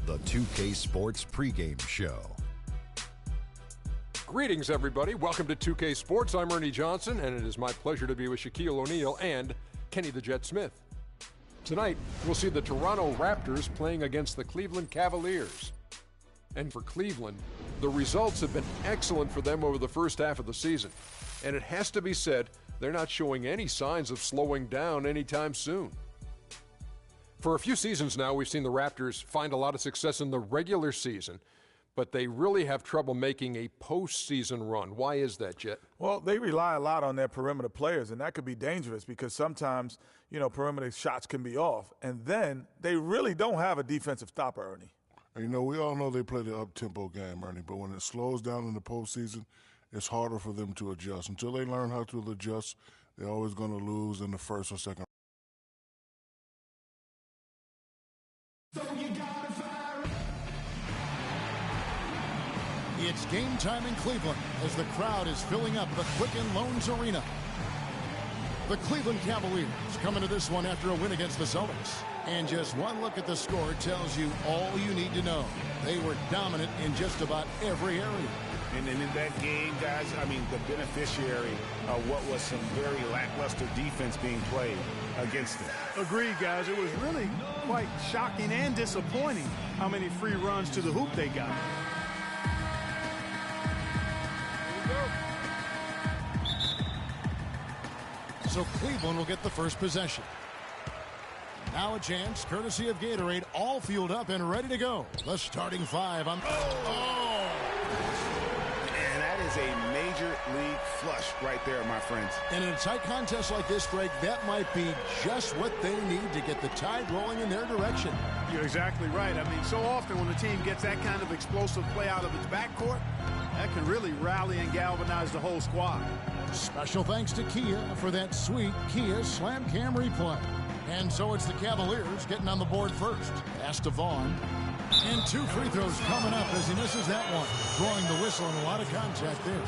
the 2K Sports pregame show. Greetings, everybody. Welcome to 2K Sports. I'm Ernie Johnson, and it is my pleasure to be with Shaquille O'Neal and Kenny the Jet Smith. Tonight, we'll see the Toronto Raptors playing against the Cleveland Cavaliers. And for Cleveland, the results have been excellent for them over the first half of the season. And it has to be said, they're not showing any signs of slowing down anytime soon. For a few seasons now, we've seen the Raptors find a lot of success in the regular season, but they really have trouble making a postseason run. Why is that, Jet? Well, they rely a lot on their perimeter players, and that could be dangerous because sometimes, perimeter shots can be off. And then they really don't have a defensive stopper, Ernie. We all know they play the up-tempo game, Ernie, but when it slows down in the postseason, it's harder for them to adjust. Until they learn how to adjust, they're always going to lose in the first or second. It's game time in Cleveland as the crowd is filling up the Quicken Loans Arena. The Cleveland Cavaliers come into this one after a win against the Celtics. And just one look at the score tells you all you need to know. They were dominant in just about every area. And in that game, guys, the beneficiary of what was some very lackluster defense being played against them. Agreed, guys. It was really quite shocking and disappointing how many free runs to the hoop they got. So Cleveland will get the first possession. Now a chance, courtesy of Gatorade, all fueled up and ready to go. The starting five on... And that is a major league flush right there, my friends. And in a tight contest like this, Greg, that might be just what they need to get the tide rolling in their direction. You're exactly right. So often when the team gets that kind of explosive play out of its backcourt, that can really rally and galvanize the whole squad. Special thanks to Kia for that sweet Kia Slam Cam replay. And so it's the Cavaliers getting on the board first. Pass to Vaughn. And two free throws coming up as he misses that one. Drawing the whistle and a lot of contact there.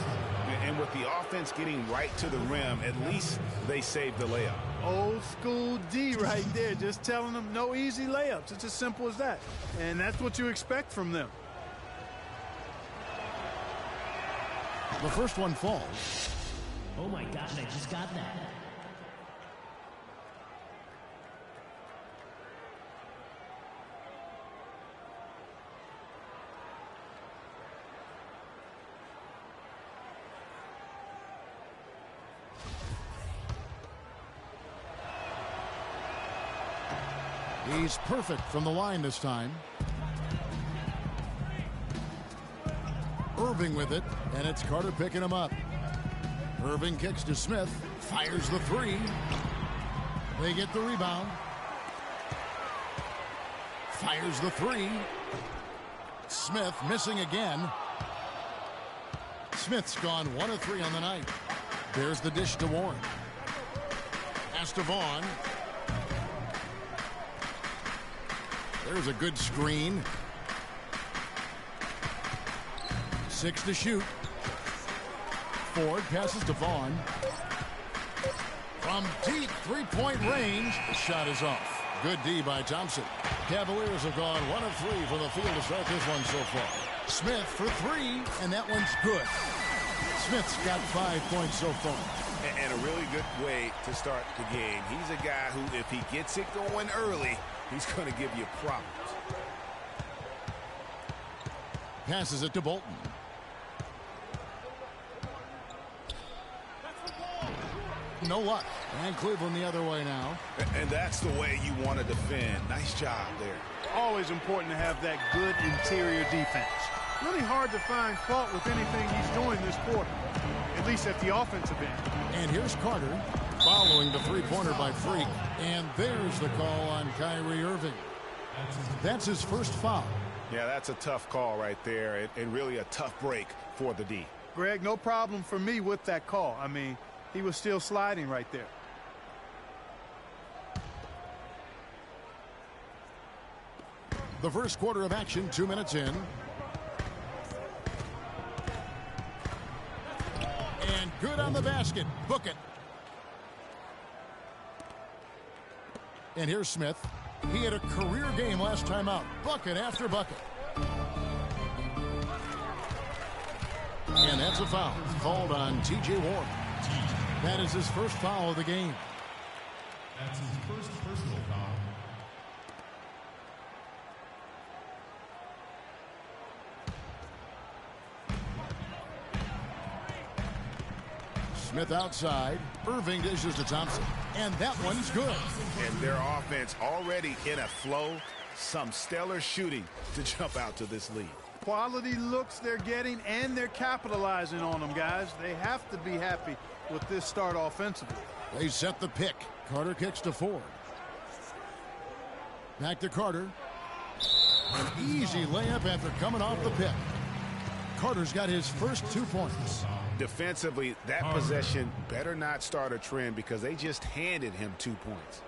And with the offense getting right to the rim, at least they saved the layup. Old school D right there, just telling them no easy layups. It's as simple as that. And that's what you expect from them. The first one falls. Oh my gosh, I just got that. He's perfect from the line this time. Irving with it, and it's Carter picking him up. Irving kicks to Smith, fires the three. They get the rebound. Fires the three. Smith missing again. Smith's gone 1 of 3 on the night. There's the dish to Warren. Pass to Vaughn. There's a good screen. 6 to shoot. Ford passes to Vaughn. From deep three-point range, the shot is off. Good D by Thompson. Cavaliers have gone 1 of 3 from the field to start this one so far. Smith for 3, and that one's good. Smith's got 5 points so far. And a really good way to start the game. He's a guy who, if he gets it going early, he's going to give you problems. Passes it to Bolton. No luck. And Cleveland the other way now. And that's the way you want to defend. Nice job there. Always important to have that good interior defense. Really hard to find fault with anything he's doing this quarter, at least at the offensive end. And here's Carter following the three-pointer by Freak. And there's the call on Kyrie Irving. That's his first foul. Yeah, that's a tough call right there, and really a tough break for the D. Greg, no problem for me with that call. He was still sliding right there. The first quarter of action, 2 minutes in. And good on the basket. Book it. And here's Smith. He had a career game last time out, bucket after bucket. And that's a foul called on T.J. Warren. That is his first foul of the game. That's his first personal foul. Smith outside. Irving dishes to Thompson. And that one's good. And their offense already in a flow. Some stellar shooting to jump out to this lead. Quality looks they're getting, and they're capitalizing on them, guys. They have to be happy with this start offensively. They set the pick. Carter kicks to Ford. Back to Carter. An easy layup after coming off the pick. Carter's got his first 2 points. Defensively, that possession better not start a trend because they just handed him 2 points.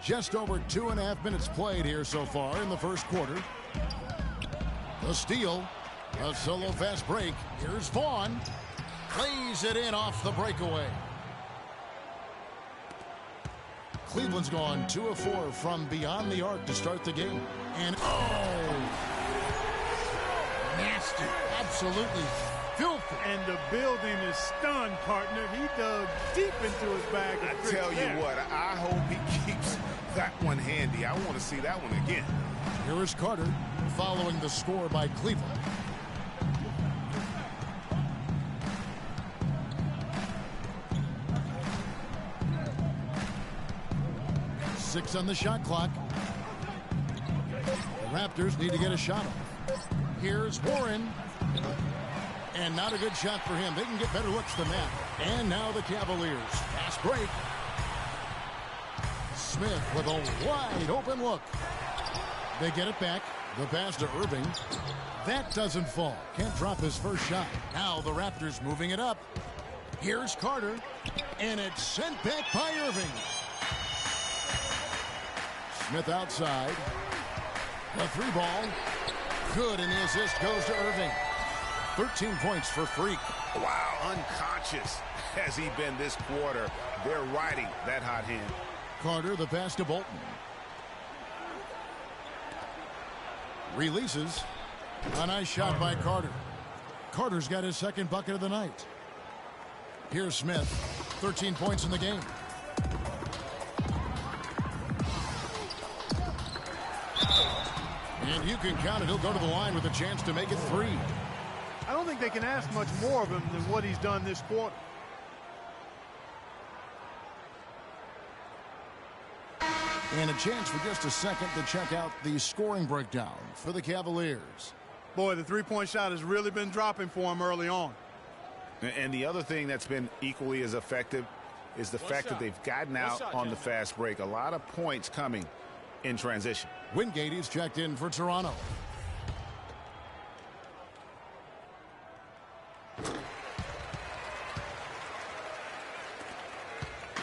Just over 2.5 minutes played here so far in the first quarter. The steal. A solo fast break. Here's Vaughn. Plays it in off the breakaway. Cleveland's gone 2 of 4 from beyond the arc to start the game. And nasty. Absolutely filthy. And the building is stunned, partner. He dug deep into his bag. I tell you what, I hope he keeps that one handy. I want to see that one again. Here is Carter following the score by Cleveland. Six on the shot clock. The Raptors need to get a shot off. Here's Warren. And not a good shot for him. They can get better looks than that. And now the Cavaliers. Fast break. Smith with a wide open look. They get it back. The pass to Irving. That doesn't fall. Can't drop his first shot. Now the Raptors moving it up. Here's Carter. And it's sent back by Irving. Smith outside. The 3 ball. Good, and the assist goes to Irving. 13 points for Freak. Wow, unconscious has he been this quarter. They're riding that hot hand. Carter, the pass to Bolton. Releases. A nice shot by Carter. Carter's got his second bucket of the night. Here's Smith. 13 points in the game. And you can count it. He'll go to the line with a chance to make it 3. I don't think they can ask much more of him than what he's done this quarter. And a chance for just a second to check out the scoring breakdown for the Cavaliers. Boy, the three-point shot has really been dropping for him early on. And the other thing that's been equally as effective is the fact that they've gotten out on the fast break. A lot of points coming in transition. Wingate is checked in for Toronto.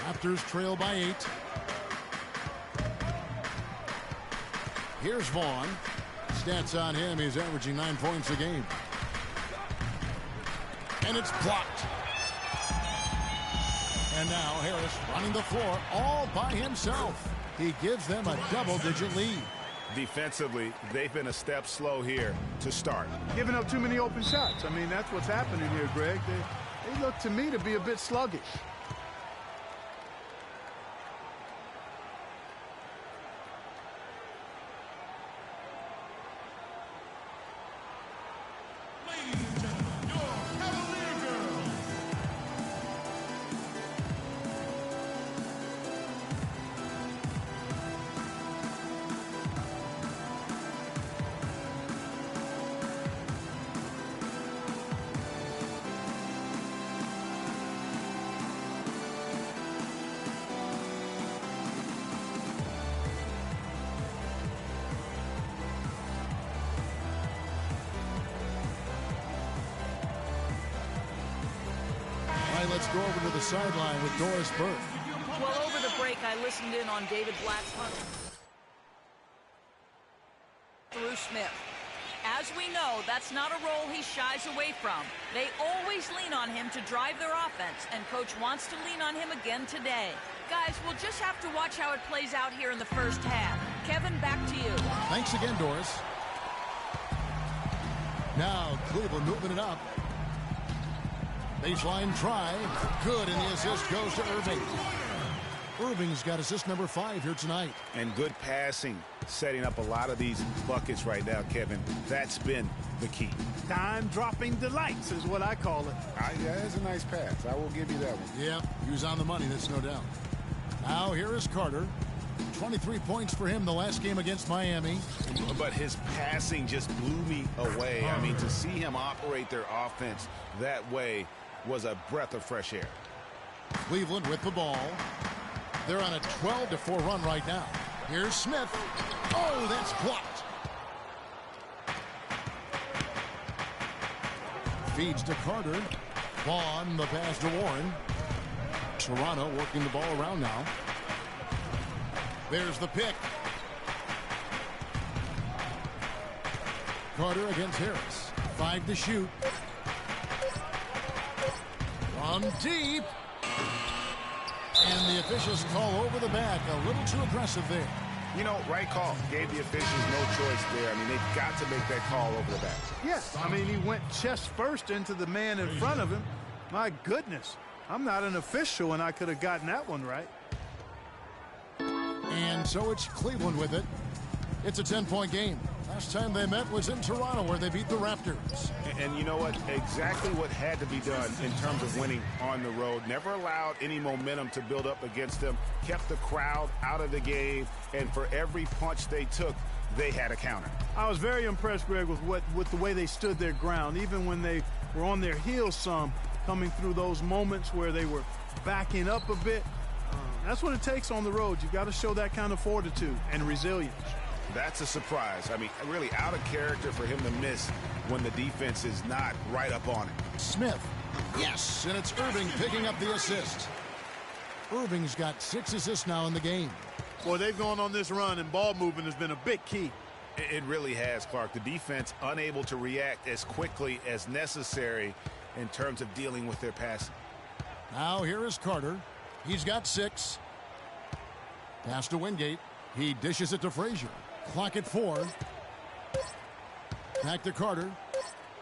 Raptors trail by 8. Here's Vaughn. Stats on him, he's averaging 9 points a game. And it's blocked. And now Harris running the floor all by himself. He gives them a double-digit lead. Defensively, they've been a step slow here to start. Giving up too many open shots. I mean, that's what's happening here, Greg. They look to me to be a bit sluggish. Let's go over to the sideline with Doris Burke. Well, over the break, I listened in on David Blatt's huddle through Smith. As we know, that's not a role he shies away from. They always lean on him to drive their offense, and Coach wants to lean on him again today. Guys, we'll just have to watch how it plays out here in the first half. Kevin, back to you. Thanks again, Doris. Now Cleveland moving it up. Baseline try. Good, and the assist goes to Irving. Irving's got assist number 5 here tonight. And good passing, setting up a lot of these buckets right now, Kevin. That's been the key. Time-dropping delights is what I call it. Yeah, that's a nice pass. I will give you that one. Yeah, he was on the money, that's no doubt. Now here is Carter. 23 points for him the last game against Miami. But his passing just blew me away. I mean, to see him operate their offense that way was a breath of fresh air. Cleveland with the ball. They're on a 12-4 run right now. Here's Smith. Oh, that's blocked. Feeds to Carter. Vaughn, the pass to Warren. Toronto working the ball around now. There's the pick. Carter against Harris. 5 to shoot. From deep. And the officials call over the back. A little too aggressive there. You know, right call. Gave the officials no choice there. I mean, they've got to make that call over the back. Yes, I mean, he went chest first into the man in front of him. My goodness. I'm not an official, and I could have gotten that one right. And so it's Cleveland with it. It's a 10-point game. Last time they met was in Toronto, where they beat the Raptors. And you know what? Exactly what had to be done in terms of winning on the road. Never allowed any momentum to build up against them. Kept the crowd out of the game. And for every punch they took, they had a counter. I was very impressed, Greg, with the way they stood their ground, even when they were on their heels some, coming through those moments where they were backing up a bit. That's what it takes on the road. You've got to show that kind of fortitude and resilience. That's a surprise. I mean, really out of character for him to miss when the defense is not right up on it. Smith. Yes, and it's Irving picking up the assist. Irving's got 6 assists now in the game. Boy, they've gone on this run, and ball movement has been a big key. It really has, Clark. The defense unable to react as quickly as necessary in terms of dealing with their passing. Now here is Carter. He's got 6. Pass to Wingate. He dishes it to Frazier. Clock at 4. Back to Carter.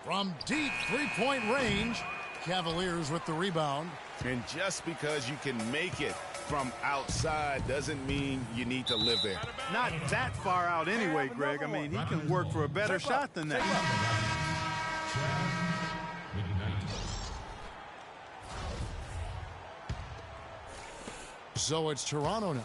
From deep 3-point range. Cavaliers with the rebound. And just because you can make it from outside doesn't mean you need to live there. Not that far out anyway, Greg. I mean, he can work for a better shot than that. So it's Toronto now.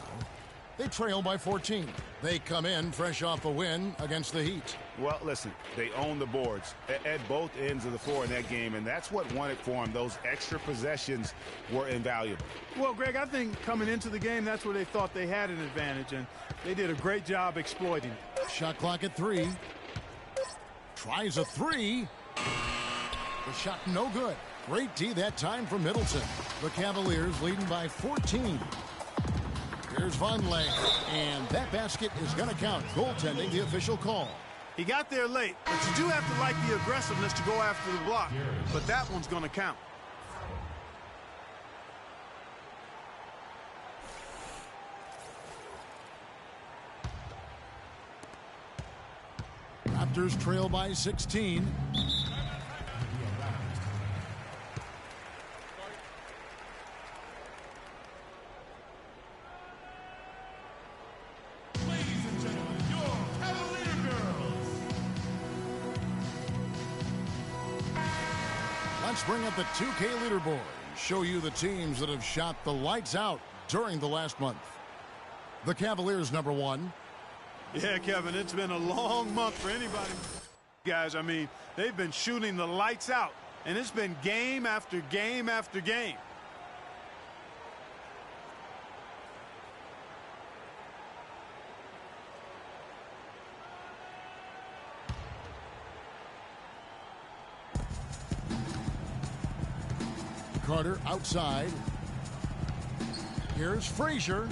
They trail by 14. They come in fresh off a win against the Heat. Well, listen, they own the boards at both ends of the floor in that game, and that's what won it for them. Those extra possessions were invaluable. Well, Greg, I think coming into the game, that's where they thought they had an advantage, and they did a great job exploiting it. Shot clock at 3. Tries a 3. The shot no good. Great D that time from Middleton. The Cavaliers leading by 14. Here's Vonleh, and that basket is going to count. Goaltending, the official call. He got there late, but you do have to like the aggressiveness to go after the block. But that one's going to count. Raptors trail by 16. Let's bring up the 2K leaderboard and show you the teams that have shot the lights out during the last month. The Cavaliers number 1. Yeah, Kevin, it's been a long month for anybody. Guys, I mean, they've been shooting the lights out, and it's been game after game after game. Carter outside. Here's Frazier.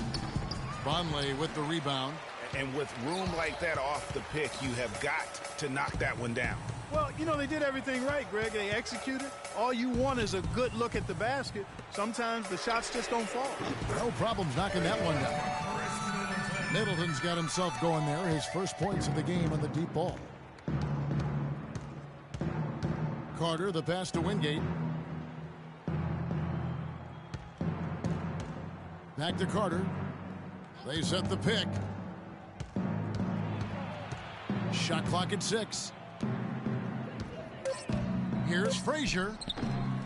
Vonleh with the rebound. And with room like that off the pick, you have got to knock that one down. Well, you know, they did everything right, Greg. They executed. All you want is a good look at the basket. Sometimes the shots just don't fall. No problems knocking that one down. Middleton's got himself going there. His first points of the game on the deep ball. Carter, the pass to Wingate. Back to Carter. They set the pick. Shot clock at 6. Here's Frazier.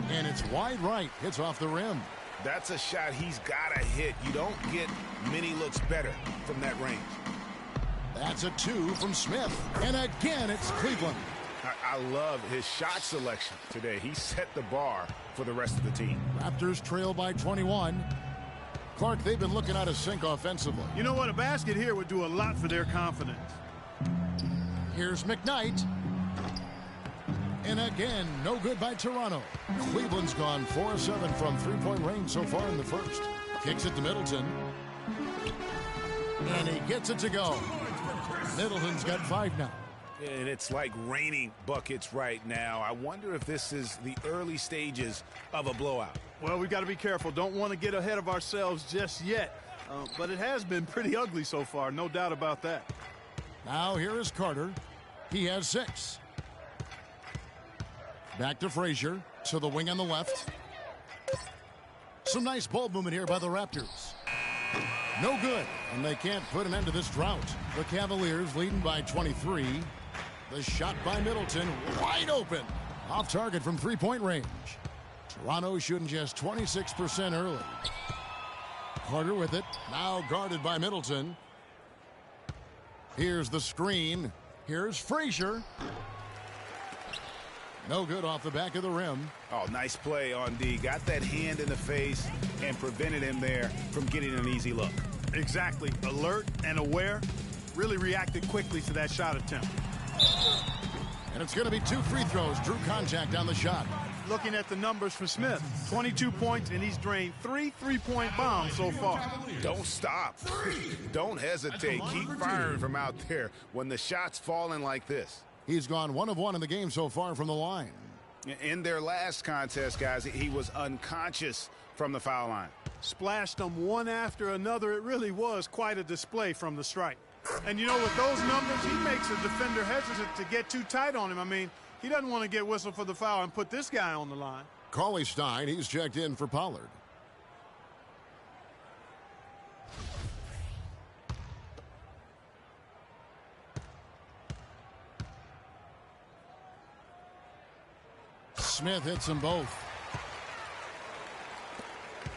And it's wide right. Hits off the rim. That's a shot he's got to hit. You don't get many looks better from that range. That's a 2 from Smith. And again, it's Cleveland. I love his shot selection today. He set the bar for the rest of the team. Raptors trail by 21. Clark, they've been looking out of sync offensively. You know what? A basket here would do a lot for their confidence. Here's McKnight. And again, no good by Toronto. Cleveland's gone 4-7 from three-point range so far in the first. Kicks it to Middleton. And he gets it to go. Middleton's got 5 now. And it's like raining buckets right now. I wonder if this is the early stages of a blowout. Well, we've got to be careful. Don't want to get ahead of ourselves just yet. But it has been pretty ugly so far, no doubt about that. Now here is Carter. He has 6. Back to Frazier, to the wing on the left. Some nice ball movement here by the Raptors. No good, and they can't put an end to this drought. The Cavaliers leading by 23. The shot by Middleton, wide open. Off target from three-point range. Toronto shooting just 26% early. Carter with it, now guarded by Middleton. Here's the screen. Here's Frazier. No good off the back of the rim. Oh, nice play on D. Got that hand in the face and prevented him there from getting an easy look. Exactly. Alert and aware. Really reacted quickly to that shot attempt. And it's going to be 2 free throws. Drew contact on the shot. Looking at the numbers for Smith, 22 points, and he's drained 3 3-point bombs so far. Don't stop. Don't hesitate. Keep firing from out there when the shot's falling like this. He's gone 1 of 1 in the game so far from the line. In their last contest, guys, he was unconscious from the foul line. Splashed them one after another. It really was quite a display from the stripe. And, you know, with those numbers, he makes a defender hesitant to get too tight on him. I mean, he doesn't want to get whistled for the foul and put this guy on the line. Cauley Stein, he's checked in for Pollard. Smith hits them both.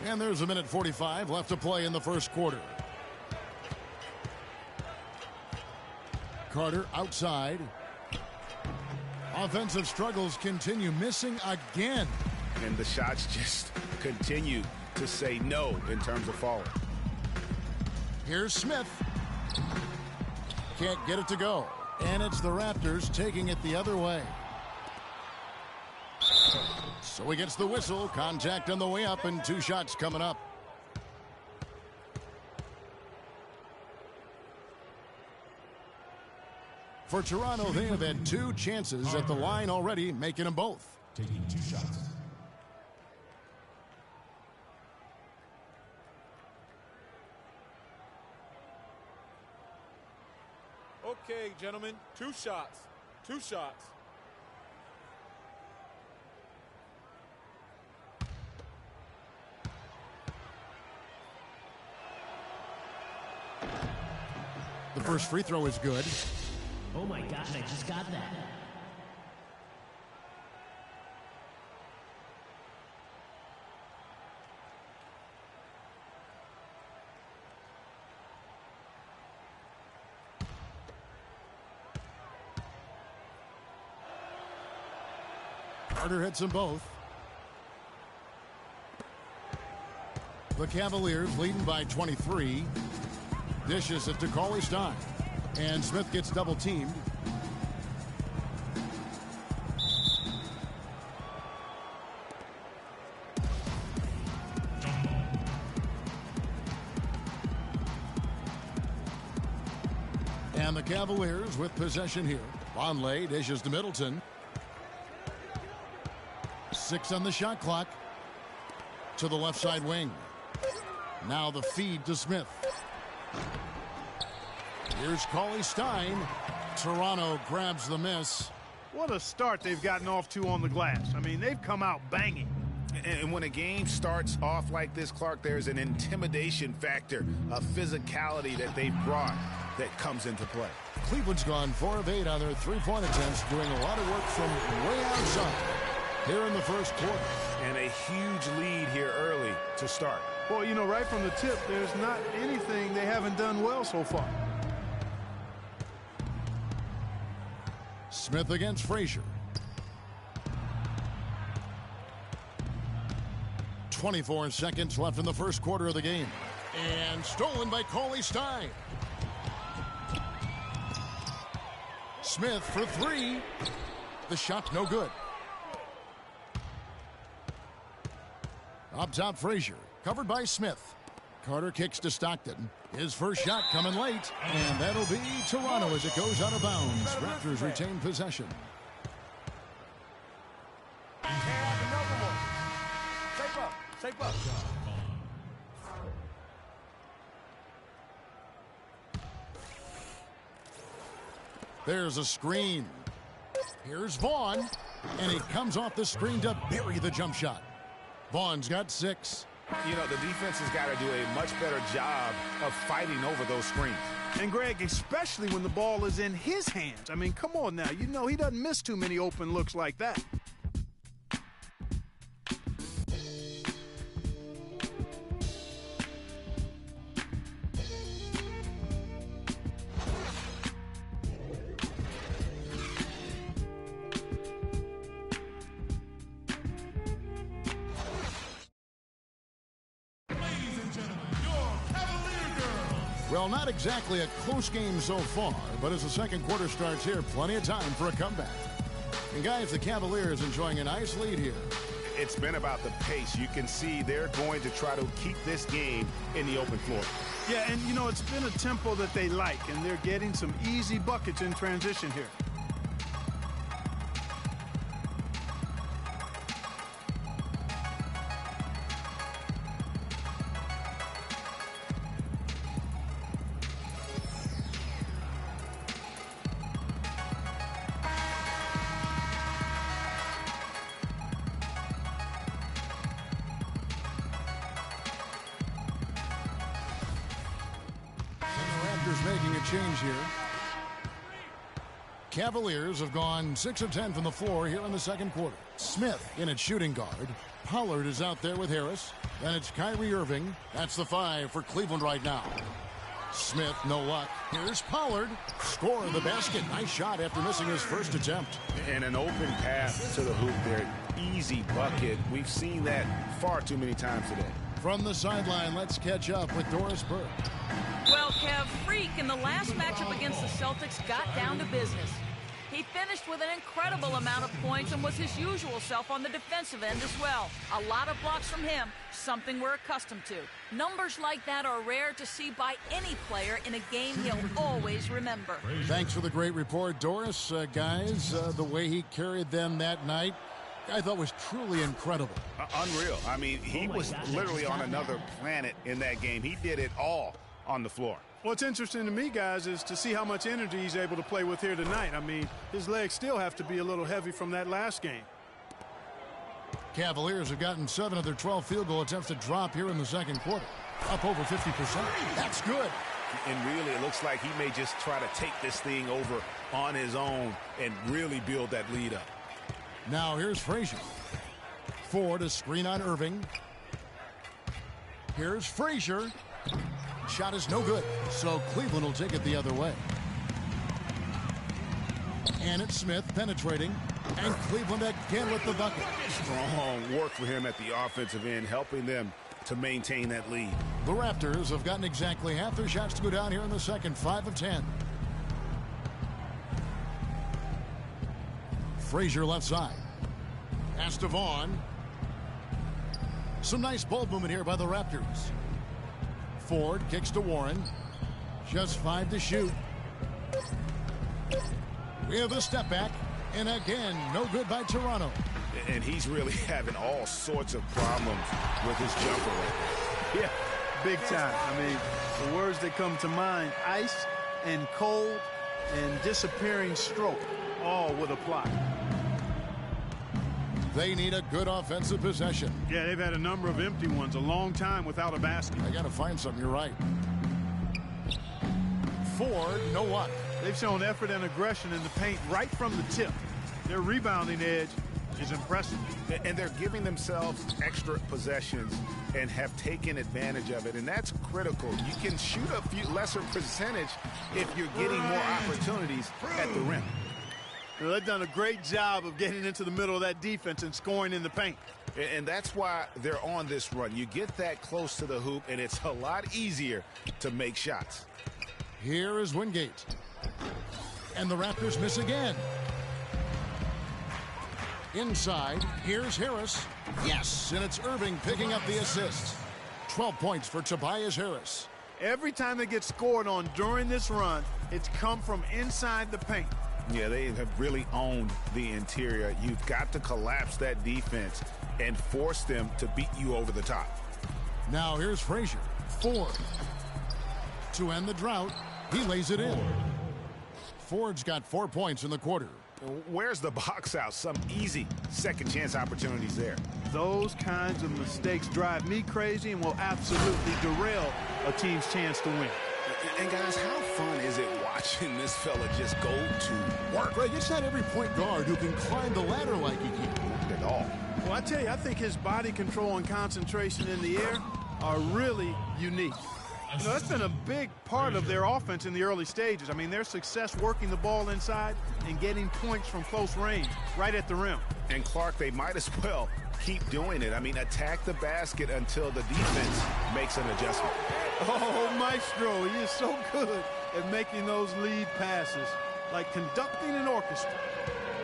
And there's a minute 45 left to play in the first quarter. Carter outside. Offensive struggles continue, missing again. And the shots just continue to say no in terms of falling. Here's Smith. Can't get it to go. And it's the Raptors taking it the other way. So he gets the whistle. Contact on the way up and 2 shots coming up. For Toronto, they have had 2 chances at the line already, making them both. Taking 2 shots. Okay, gentlemen, 2 shots. 2 shots. The first free throw is good. Oh my gosh, I just got that. Carter hits them both. The Cavaliers leading by 23. Dishes it to Cauley Stein. And Smith gets double teamed. And the Cavaliers with possession here. Vonleh dishes to Middleton. 6 on the shot clock. To the left side wing. Now the feed to Smith. Here's Cauley Stein. Toronto grabs the miss. What a start they've gotten off to on the glass. I mean, they've come out banging. And when a game starts off like this, Clark, there's an intimidation factor, a physicality that they've brought that comes into play. Cleveland's gone 4 of 8 on their three-point attempts, doing a lot of work from way outside here in the first quarter. And a huge lead here early to start. Well, you know, right from the tip, there's not anything they haven't done well so far. Smith against Frazier. 24 seconds left in the first quarter of the game. And stolen by Cauley Stein. Smith for 3. The shot no good. Up top, Frazier. Covered by Smith. Carter kicks to Stockton. His first shot coming late. And that'll be Toronto as it goes out of bounds. Raptors retain possession. Shape up. There's a screen. Here's Vaughn. And he comes off the screen to bury the jump shot. Vaughn's got 6. You know, the defense has got to do a much better job of fighting over those screens. And, Greg, especially when the ball is in his hands. I mean, come on now. You know he doesn't miss too many open looks like that. Well, not exactly a close game so far, but as the second quarter starts here, plenty of time for a comeback. And guys, the Cavaliers enjoying a nice lead here. It's been about the pace. You can see they're going to try to keep this game in the open floor. Yeah, and you know, it's been a tempo that they like, and they're getting some easy buckets in transition here. Making a change here. Cavaliers have gone 6 of 10 from the floor here in the second quarter. Smith in at shooting guard. Pollard is out there with Harris. Then it's Kyrie Irving. That's the 5 for Cleveland right now. Smith, no luck. Here's Pollard. Score of the basket. Nice shot after missing his first attempt. And an open pass to the hoop there. Easy bucket. We've seen that far too many times today. From the sideline, let's catch up with Doris Burke. Well, Kev, Freak in the last matchup against the Celtics got down to business. He finished with an incredible amount of points and was his usual self on the defensive end as well. A lot of blocks from him, something we're accustomed to. Numbers like that are rare to see by any player in a game he'll always remember. Thanks for the great report, Doris. Guys, the way he carried them that night, I thought was truly incredible. Unreal. I mean, he was literally on another planet in that game. He did it all on the floor. What's interesting to me, guys, is to see how much energy he's able to play with here tonight. I mean, his legs still have to be a little heavy from that last game. Cavaliers have gotten 7 of their 12 field goal attempts to drop here in the second quarter. Up over 50%. That's good. And really, it looks like he may just try to take this thing over on his own and really build that lead up. Now here's Frazier. Ford to screen on Irving. Here's Frazier. Shot is no good, so Cleveland will take it the other way. And it's Smith penetrating, and Cleveland again with the bucket. Strong work for him at the offensive end, helping them to maintain that lead. The Raptors have gotten exactly half their shots to go down here in the second, 5 of 10. Frazier left side. Pass to Vaughn. Some nice ball movement here by the Raptors. Ford kicks to Warren. Just 5 to shoot. We have a step back. And again, no good by Toronto. And he's really having all sorts of problems with his jumper right now. Yeah, big time. I mean, the words that come to mind, ice and cold and disappearing stroke, all would apply. They need a good offensive possession. Yeah, they've had a number of empty ones, a long time without a basket. They got to find something. You're right. Ford, no what? They've shown effort and aggression in the paint right from the tip. Their rebounding edge is impressive. And they're giving themselves extra possessions and have taken advantage of it, and that's critical. You can shoot a few lesser percentage if you're getting more opportunities at the rim. Well, they've done a great job of getting into the middle of that defense and scoring in the paint. And that's why they're on this run. You get that close to the hoop, and it's a lot easier to make shots. Here is Wingate. And the Raptors miss again. Inside, here's Harris. Yes, and it's Irving picking up the assist. 12 points for Tobias Harris. Every time they get scored on during this run, it's come from inside the paint. Yeah, they have really owned the interior. You've got to collapse that defense and force them to beat you over the top. Now here's Frazier. Ford. To end the drought, he lays it in. Ford's got 4 points in the quarter. Where's the box out? Some easy second chance opportunities there. Those kinds of mistakes drive me crazy and will absolutely derail a team's chance to win. And guys, how fun is it watching this fella just go to work? Greg, it's not every point guard who can climb the ladder like he can. Not at all. Well, I tell you, I think his body control and concentration in the air are really unique. You know, that's been a big part of their offense in the early stages. I mean, their success working the ball inside and getting points from close range, right at the rim. And Clark, they might as well keep doing it. I mean, attack the basket until the defense makes an adjustment. Oh, Maestro, he is so good at making those lead passes, like conducting an orchestra.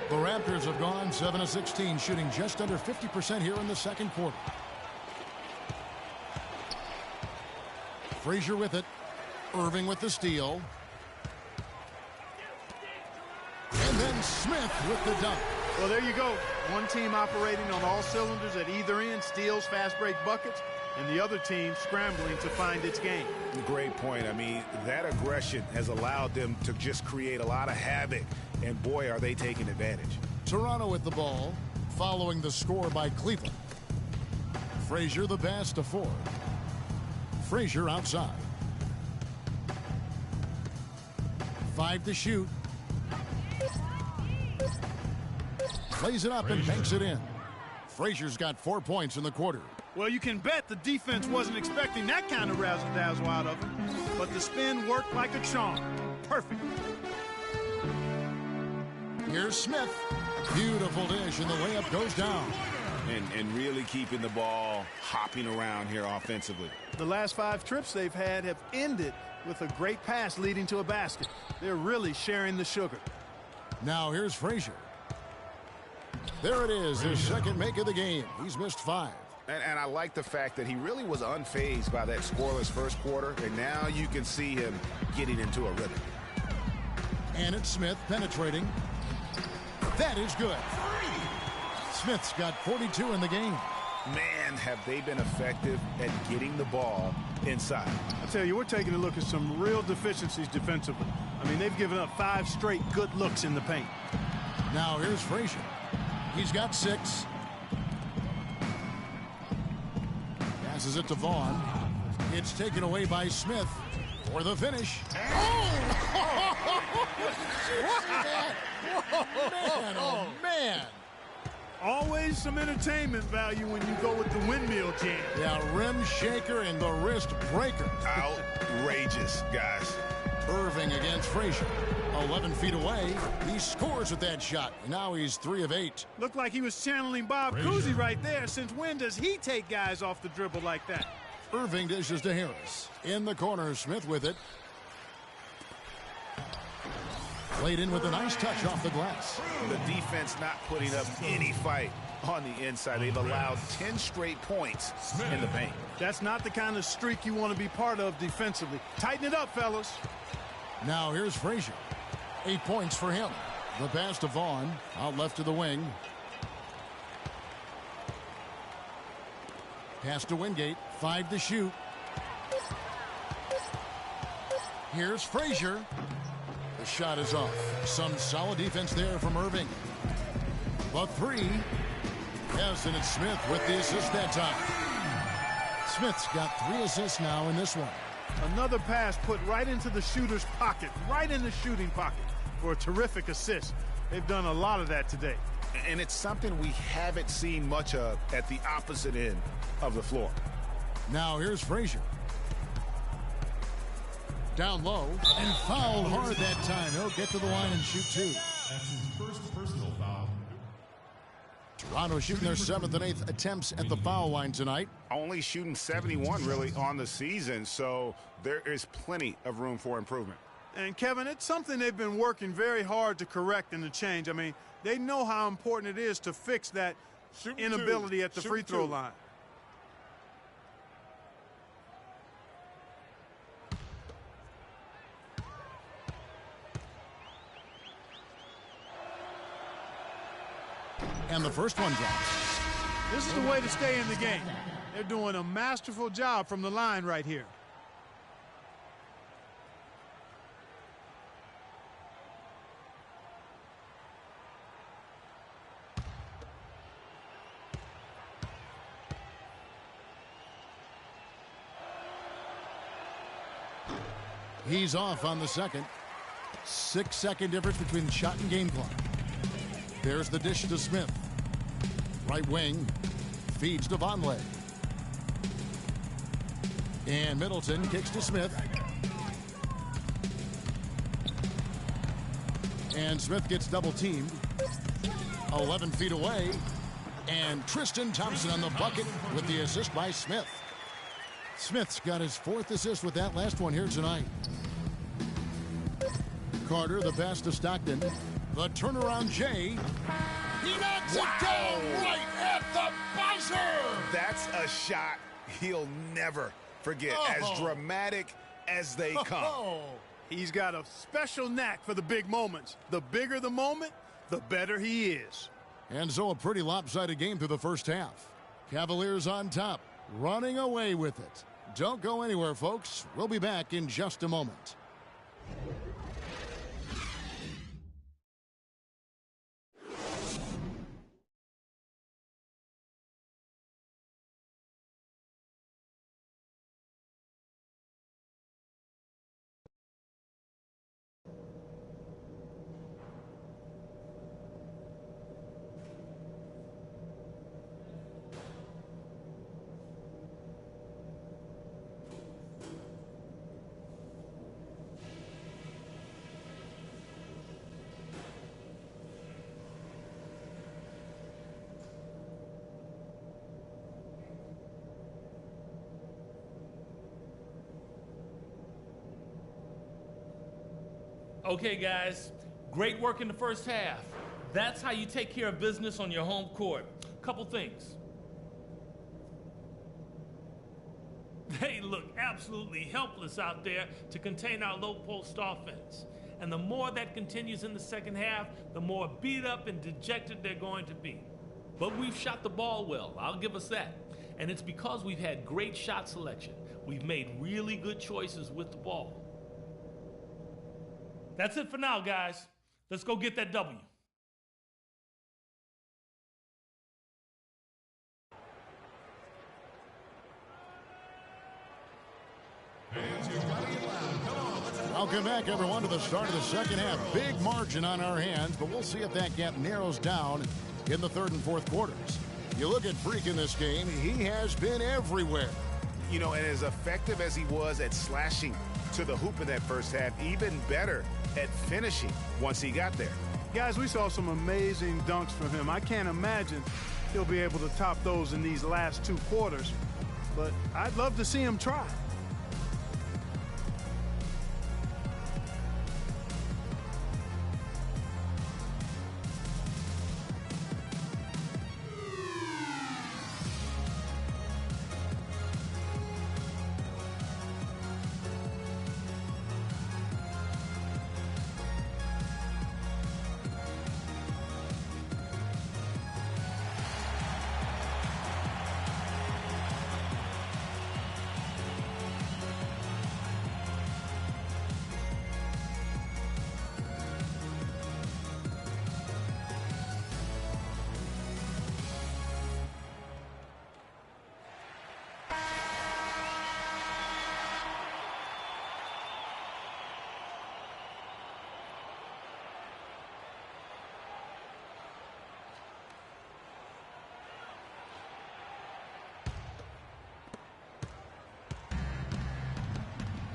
The Raptors have gone 7 of 16, shooting just under 50% here in the second quarter. Frazier with it. Irving with the steal. And then Smith with the dunk. Well, there you go. One team operating on all cylinders at either end, steals, fast break buckets, and the other team scrambling to find its game. Great point. I mean, that aggression has allowed them to just create a lot of havoc, and boy, are they taking advantage. Toronto with the ball, following the score by Cleveland. Frazier the pass to Ford. Frazier outside. 5 to shoot. Plays it up and banks it in. Frazier's got 4 points in the quarter. Well, you can bet the defense wasn't expecting that kind of razzle-dazzle out of him, but the spin worked like a charm. Perfect. Here's Smith. Beautiful dish, and the layup goes down. And really keeping the ball hopping around here offensively. The last 5 trips they've had have ended with a great pass leading to a basket. They're really sharing the sugar. Now here's Frazier. There it is, his second make of the game. He's missed 5. And I like the fact that he really was unfazed by that scoreless first quarter, and now you can see him getting into a rhythm. And it's Smith penetrating. That is good. Smith's got 42 in the game. Man, have they been effective at getting the ball inside. I tell you, we're taking a look at some real deficiencies defensively. I mean, they've given up 5 straight good looks in the paint. Now here's Frazier. He's got 6. Passes it to Vaughn. It's taken away by Smith for the finish. Man, oh man. Always some entertainment value when you go with the windmill jam. Yeah, rim shaker and the wrist breaker. Outrageous, guys. Irving against Frazier. 11 feet away. He scores with that shot. Now he's 3 of 8. Looked like he was channeling Bob Cousy right there. Since when does he take guys off the dribble like that? Irving dishes to Harris. In the corner, Smith with it. Played in with a nice touch off the glass. The defense not putting up any fight on the inside. They've allowed 10 straight points in the paint. That's not the kind of streak you want to be part of defensively. Tighten it up, fellas. Now here's Frazier. 8 points for him. The pass to Vaughn. Out left to the wing. Pass to Wingate. 5 to shoot. Here's Frazier. The shot is off. Some solid defense there from Irving. The three. Yes, and it's Smith with the assist that time. Smith's got 3 assists now in this one. Another pass put right into the shooter's pocket, right in the shooting pocket for a terrific assist. They've done a lot of that today. And it's something we haven't seen much of at the opposite end of the floor. Now here's Frazier. Down low and fouled hard that time. He'll get to the line and shoot 2. That's his first personal foul. Toronto shooting their 7th and 8th attempts at the foul line tonight. Only shooting 71 really on the season, so there is plenty of room for improvement. And Kevin, it's something they've been working very hard to correct and to change. I mean, they know how important it is to fix that inability at the free throw line. And the first one drops. This is the way to stay in the game. They're doing a masterful job from the line right here. He's off on the second. 6-second difference between shot and game clock. There's the dish to Smith. Right wing. Feeds to Vonleh. And Middleton kicks to Smith. And Smith gets double teamed. 11 feet away. And Tristan Thompson on the bucket with the assist by Smith. Smith's got his 4th assist with that last one here tonight. Carter, the pass to Stockton. The turnaround Jay. He knocks it down right at the buzzer. That's a shot he'll never forget. As dramatic as they come. He's got a special knack for the big moments. The bigger the moment, the better he is. And so a pretty lopsided game through the first half. Cavaliers on top, running away with it. Don't go anywhere, folks. We'll be back in just a moment. Okay, guys, great work in the first half. That's how you take care of business on your home court. Couple things. They look absolutely helpless out there to contain our low post offense. And the more that continues in the second half, the more beat up and dejected they're going to be. But we've shot the ball well, I'll give us that. And it's because we've had great shot selection. We've made really good choices with the ball. That's it for now, guys. Let's go get that W. Welcome back, everyone, to the start of the second half. Big margin on our hands, but we'll see if that gap narrows down in the third and fourth quarters. You look at Freak in this game, he has been everywhere. You know, and as effective as he was at slashing to the hoop in that first half, even better at finishing once he got there. Guys, we saw some amazing dunks from him. I can't imagine he'll be able to top those in these last 2 quarters, but I'd love to see him try.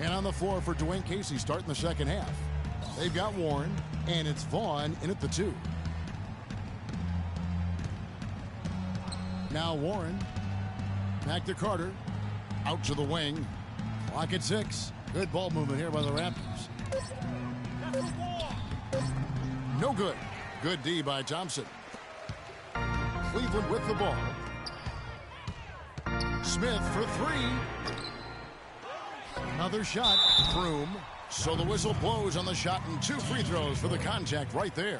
And on the floor for Dwayne Casey starting the second half. They've got Warren, and it's Vaughn in at the 2. Now Warren. Back to Carter. Out to the wing. Clock at 6. Good ball movement here by the Raptors. No good. Good D by Thompson. Cleveland with the ball. Smith for 3. Another shot. Broom. So the whistle blows on the shot and 2 free throws for the contact right there.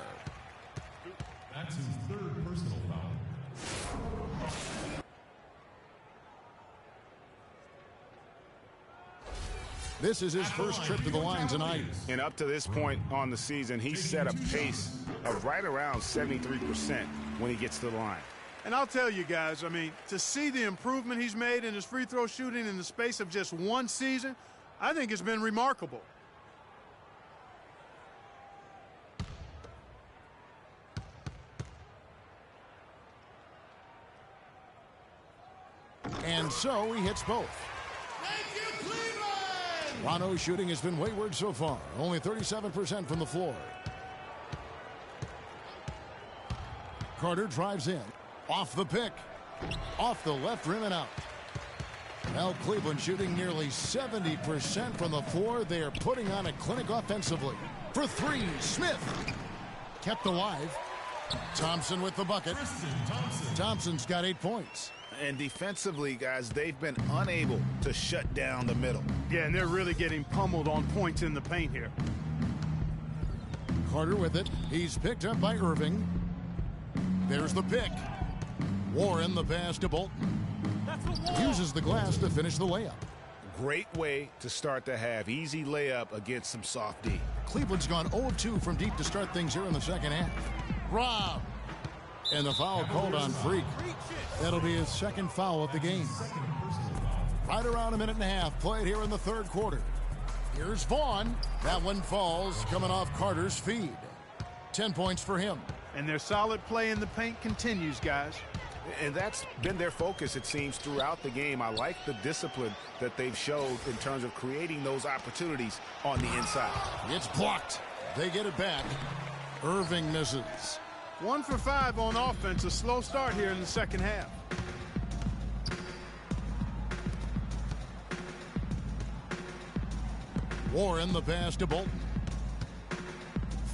That's his 3rd personal foul. This is his first trip to the line tonight. And up to this point on the season, he's set a pace of right around 73% when he gets to the line. And I'll tell you guys, I mean, to see the improvement he's made in his free throw shooting in the space of just 1 season, I think it's been remarkable. And so he hits both. Toronto's shooting has been wayward so far, only 37% from the floor. Carter drives in, off the pick, off the left rim and out. Now Cleveland shooting nearly 70% from the floor. They are putting on a clinic offensively. For 3, Smith kept alive. Thompson with the bucket. Thompson's got 8 points. And defensively, guys, they've been unable to shut down the middle. Yeah, and they're really getting pummeled on points in the paint here. Carter with it. He's picked up by Irving. There's the pick. Warren the pass to Bolton. Uses the glass to finish the layup. Great way to start the half. Easy layup against some soft D. Cleveland's gone 0-2 from deep to start things here in the second half. Rob. And the foul called on Freak. That'll be his 2nd foul of the game. Right around a minute and a half played here in the 3rd quarter. Here's Vaughn. That one falls coming off Carter's feed. 10 points for him. And their solid play in the paint continues, guys. And that's been their focus, it seems, throughout the game. I like the discipline that they've showed in terms of creating those opportunities on the inside. It's blocked. They get it back. Irving misses. 1 for 5 on offense. A slow start here in the second half. Warren the pass to Bolton.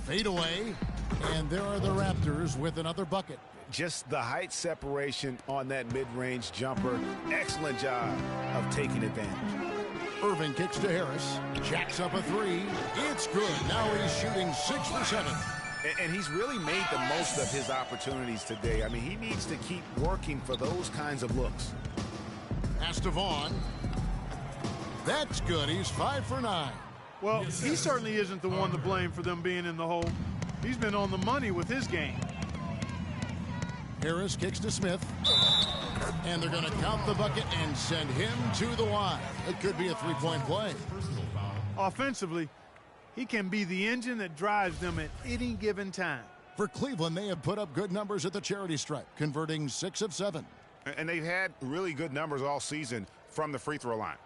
Fade away. And there are the Raptors with another bucket. Just the height separation on that mid-range jumper. Excellent job of taking advantage. Irving kicks to Harris. Jacks up a 3. It's good. Now he's shooting 6 for 7. And he's really made the most of his opportunities today. I mean, he needs to keep working for those kinds of looks. Pass to Vaughn. That's good. He's 5 for 9. Well, he certainly isn't the one to blame for them being in the hole. He's been on the money with his game. Harris kicks to Smith. And they're going to count the bucket and send him to the line. It could be a 3-point play. Offensively, he can be the engine that drives them at any given time. For Cleveland, they have put up good numbers at the charity stripe, converting 6 of 7. And they've had really good numbers all season from the free throw line.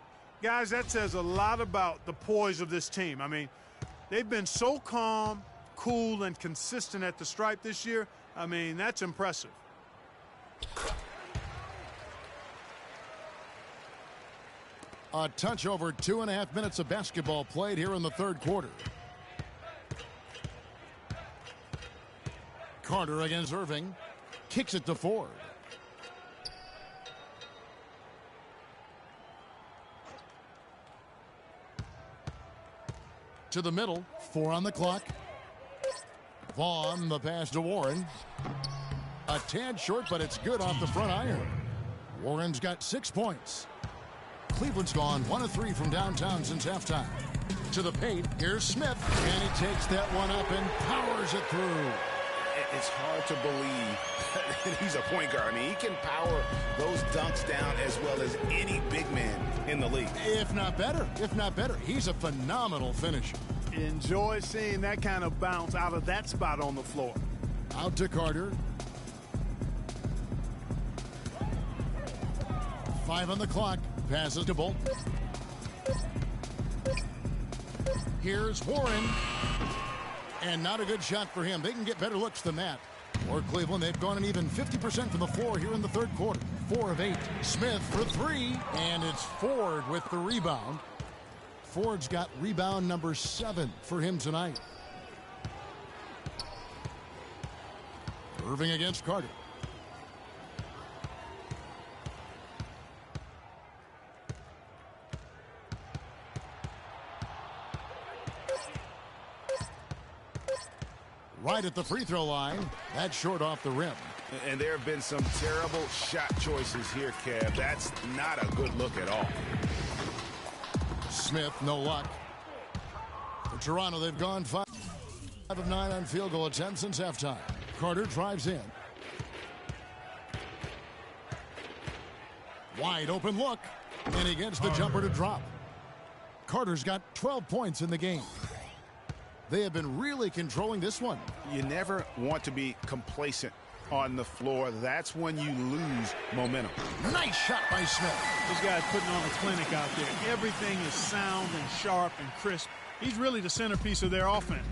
Guys, that says a lot about the poise of this team. I mean, they've been so calm, cool, and consistent at the stripe this year. I mean, that's impressive. A touch over 2.5 minutes of basketball played here in the 3rd quarter. Carter against Irving. Kicks it to Ford. To the middle. 4 on the clock. Vaughn the pass to Warren. A tad short, but it's good off the front iron. Warren's got 6 points. Cleveland's gone 1 of 3 from downtown since halftime. To the paint, here's Smith, and he takes that one up and powers it through. It's hard to believe that he's a point guard. I mean, he can power those dunks down as well as any big man in the league. If not better. He's a phenomenal finisher. Enjoy seeing that kind of bounce out of that spot on the floor. Out to Carter. 5 on the clock. Passes to Bolton. Here's Warren. And not a good shot for him. They can get better looks than that. For Cleveland, they've gone an even 50% from the floor here in the third quarter. 4 of 8. Smith for 3. And it's Ford with the rebound. Ford's got rebound number 7 for him tonight. Irving against Carter. Right at the free throw line. That's short off the rim. And there have been some terrible shot choices here, Kev. That's not a good look at all. Smith, no luck. For Toronto, they've gone 5 of 9 on field goal attempts since halftime. Carter drives in. Wide open look. And he gets the jumper to drop. Carter's got 12 points in the game. They have been really controlling this one. You never want to be complacent on the floor. That's when you lose momentum. Nice shot by Smith. This guy's putting on a clinic out there. Everything is sound and sharp and crisp. He's really the centerpiece of their offense.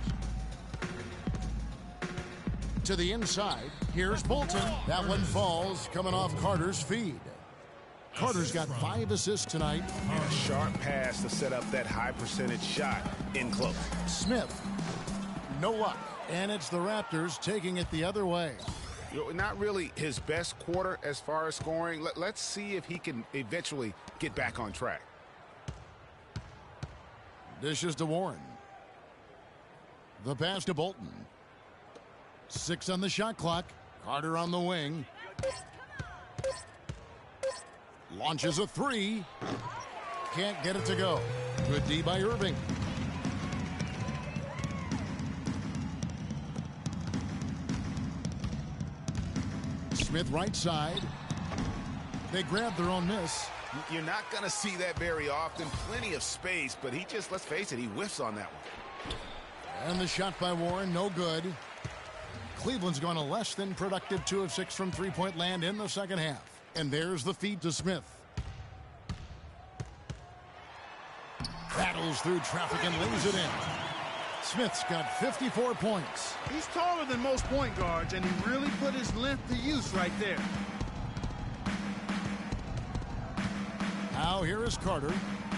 To the inside. Here's Bolton. That one falls coming off Carter's feed. Carter's got 5 assists tonight. And a sharp pass to set up that high percentage shot in close. Smith, no luck. And it's the Raptors taking it the other way. You know, not really his best quarter as far as scoring. Let's see if he can eventually get back on track. Dishes to Warren. The pass to Bolton. 6 on the shot clock. Carter on the wing. Launches a 3. Can't get it to go. Good D by Irving. Smith right side. They grab their own miss. You're not going to see that very often. Plenty of space, but he just, let's face it, he whiffs on that one. And the shot by Warren, no good. Cleveland's gone a less than productive 2 of 6 from three-point land in the second half. And there's the feed to Smith. Battles through traffic and lays it in. Smith's got 54 points. He's taller than most point guards, and he really put his length to use right there. Now here is Carter.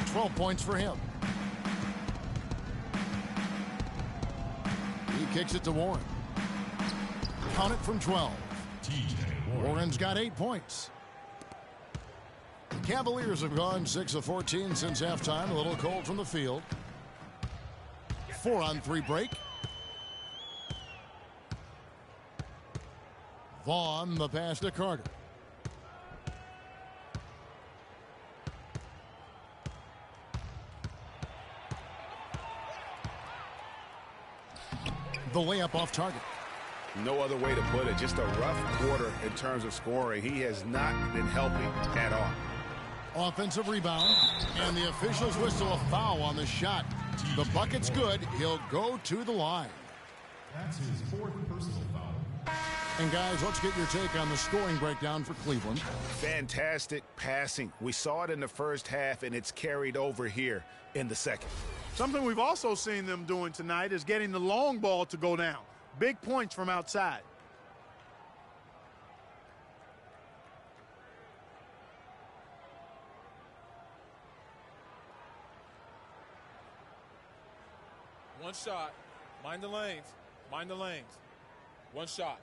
12 points for him. He kicks it to Warren. Count it from 12. Warren's got 8 points. The Cavaliers have gone 6 of 14 since halftime. A little cold from the field. 4-on-3 break. Vaughn, the pass to Carter. The layup off target. No other way to put it. Just a rough quarter in terms of scoring. He has not been helping at all. Offensive rebound, and the officials whistle a foul on the shot. The bucket's good. He'll go to the line. That's his 4th personal foul. And guys, let's get your take on the scoring breakdown for Cleveland. Fantastic passing. We saw it in the first half, and it's carried over here in the second. Something we've also seen them doing tonight is getting the long ball to go down. Big points from outside. One shot. Mind the lanes. Mind the lanes. One shot.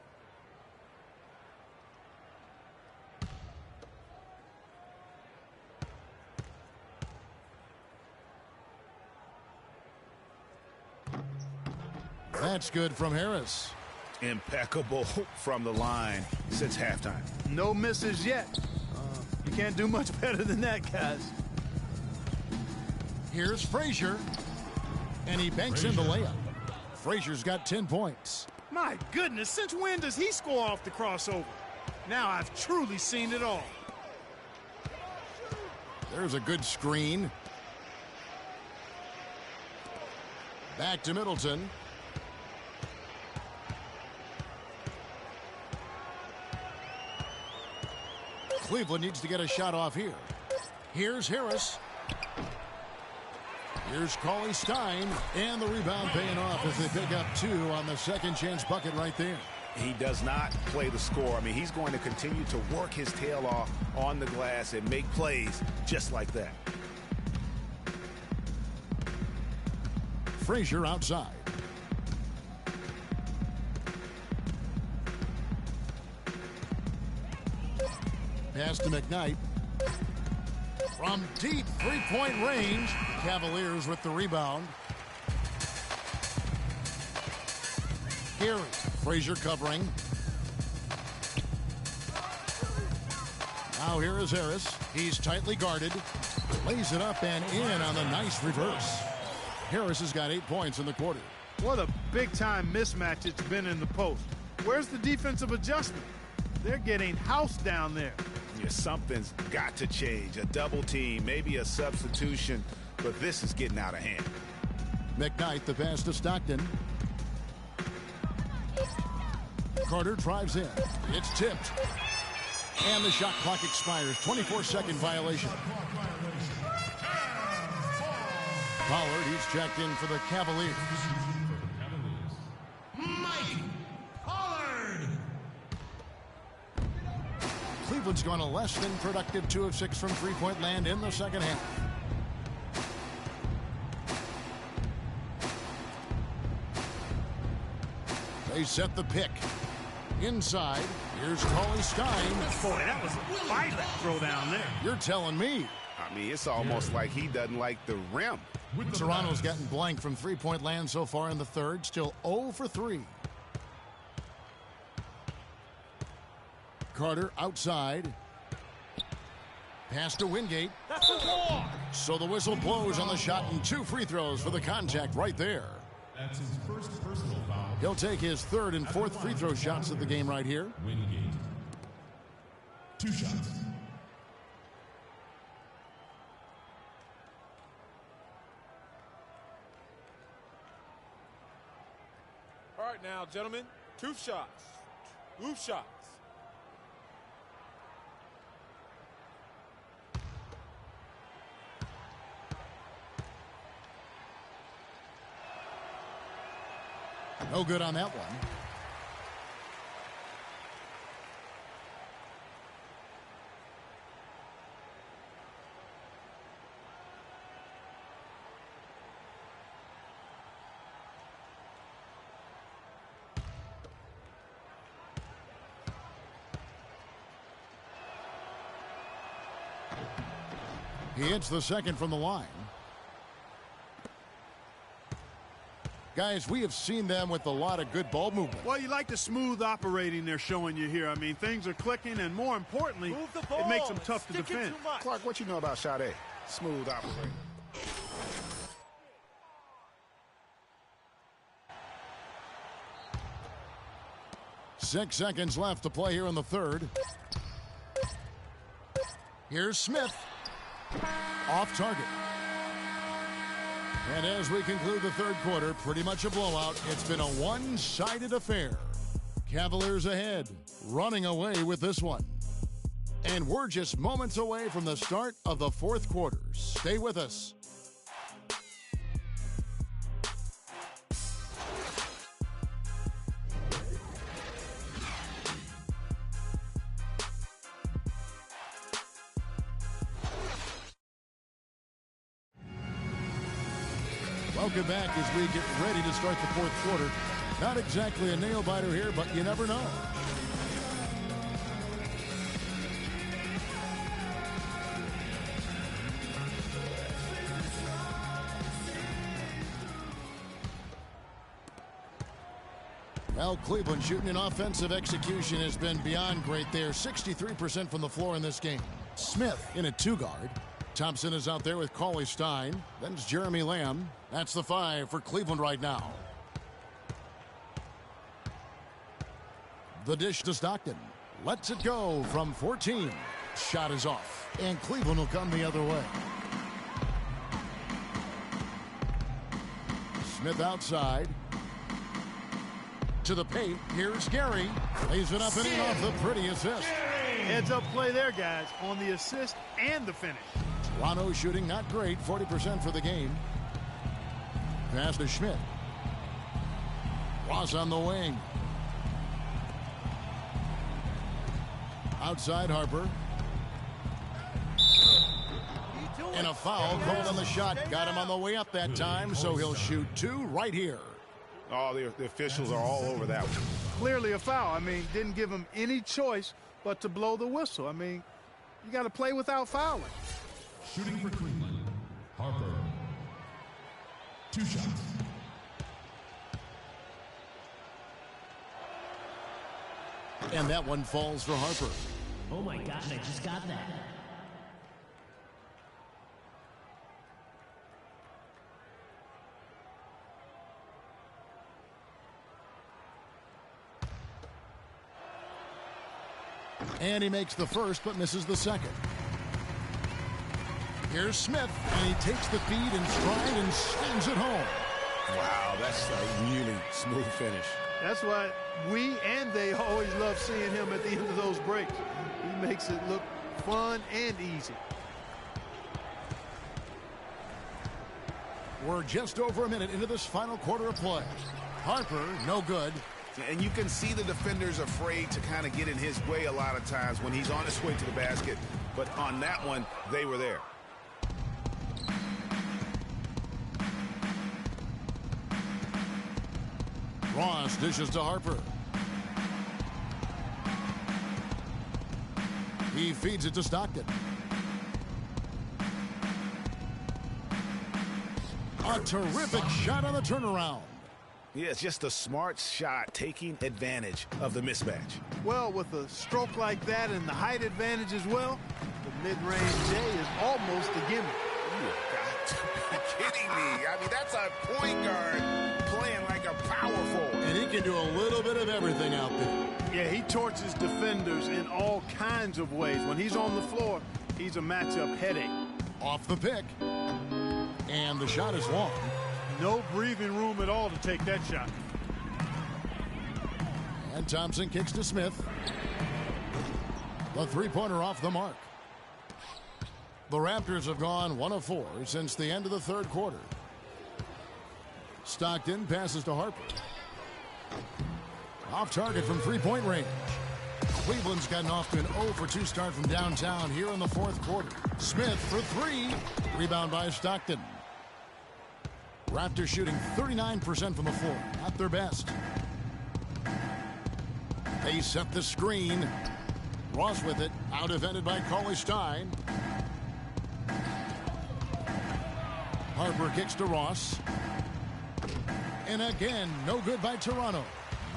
That's good from Harris. Impeccable from the line since halftime. No misses yet. You can't do much better than that, guys. Here's Frazier. And he banks in the layup. Frazier's got 10 points. My goodness, since when does he score off the crossover? Now I've truly seen it all. There's a good screen. Back to Middleton. Cleveland needs to get a shot off here. Here's Harris. Here's Cauley Stein, and the rebound paying off as they pick up 2 on the second chance bucket right there. He does not play the score. I mean, he's going to continue to work his tail off on the glass and make plays just like that. Frazier outside. Pass to McKnight. From deep three-point range, Cavaliers with the rebound. Gary, Frazier covering. Now here is Harris. He's tightly guarded. Lays it up and in on the nice reverse. Harris has got 8 points in the quarter. What a big-time mismatch it's been in the post. Where's the defensive adjustment? They're getting housed down there. Yeah, something's got to change. A double team, maybe a substitution, but this is getting out of hand. McKnight, the pass to Stockton. Carter drives in. It's tipped. And the shot clock expires. 24-second violation. Pollard, he's checked in for the Cavaliers. Mike Pollard. Cleveland's gone a less than productive 2 of 6 from three-point land in the second half. They set the pick. Inside, here's Cauley Stein. Boy, that was a fight throw down there. You're telling me. I mean, it's almost like he doesn't like the rim. Toronto's gotten blank from three-point land so far in the third. Still 0 for 3. Carter outside. Pass to Wingate. That's a walk. So the whistle blows on the shot and 2 free throws for the contact right there. That's his first personal foul. He'll take his 3rd and 4th free throw shots of the game right here. Wingate. 2 shots. All right now, gentlemen, 2 shots. 2 shots. No good on that one. He hits the second from the line. Guys, we have seen them with a lot of good ball movement. Well, you like the smooth operating they're showing you here. I mean, things are clicking, and more importantly, it makes them tough to defend. Clark, what you know about Sade? Smooth operator. 6 seconds left to play here in the third. Here's Smith. Off target. And as we conclude the third quarter, pretty much a blowout. It's been a one-sided affair. Cavaliers ahead, running away with this one. And we're just moments away from the start of the fourth quarter. Stay with us. Welcome back as we get ready to start the fourth quarter. Not exactly a nail-biter here, but you never know. Well, Cleveland shooting an offensive execution has been beyond great there. 63% from the floor in this game. Smith in a two-guard. Thompson is out there with Cauley Stein. Then it's Jeremy Lamb. That's the 5 for Cleveland right now. The dish to Stockton. Lets it go from 14. Shot is off. And Cleveland will come the other way. Smith outside. To the paint. Here's Gary. Lays it up and in off the pretty assist. Heads-up play there, guys, on the assist and the finish. Toronto shooting not great, 40% for the game. pass to Schmidt. Ross on the wing. Outside Harper. And a foul called on the shot. Got him on the way up that time, so he'll shoot 2 right here. Oh, the officials are all over that one. Clearly a foul. I mean, didn't give him any choice but to blow the whistle. I mean, you got to play without fouling. Shooting for Cleveland, Harper. 2 shots. And that one falls for Harper. Oh my gosh, I just got that. And he makes the first, but misses the second. Here's Smith, and he takes the feed in stride and slams it home. Wow, that's a really smooth finish. That's why we and they always love seeing him at the end of those breaks. He makes it look fun and easy. We're just over a minute into this final quarter of play. Harper, no good. And you can see the defenders afraid to kind of get in his way a lot of times when he's on his way to the basket. But on that one, they were there. Ross dishes to Harper. He feeds it to Stockton. A terrific shot on the turnaround. Yeah, it's just a smart shot, taking advantage of the mismatch. Well, with a stroke like that and the height advantage as well, the mid-range J is almost a gimme. You got to be kidding me. I mean, that's a point guard playing like a power forward. And he can do a little bit of everything out there. Yeah, he torches defenders in all kinds of ways. When he's on the floor, he's a matchup headache. Off the pick. And the shot is long. No breathing room at all to take that shot. And Thompson kicks to Smith. The three-pointer off the mark. The Raptors have gone 1 of 4 since the end of the third quarter. Stockton passes to Harper. Off target from three-point range. Cleveland's gotten off to an 0 for 2 start from downtown here in the fourth quarter. Smith for 3. Rebound by Stockton. Raptors shooting 39% from the floor, at their best. They set the screen. Ross with it, out defended by Cauley-Stein. Harper kicks to Ross. And again, no good by Toronto.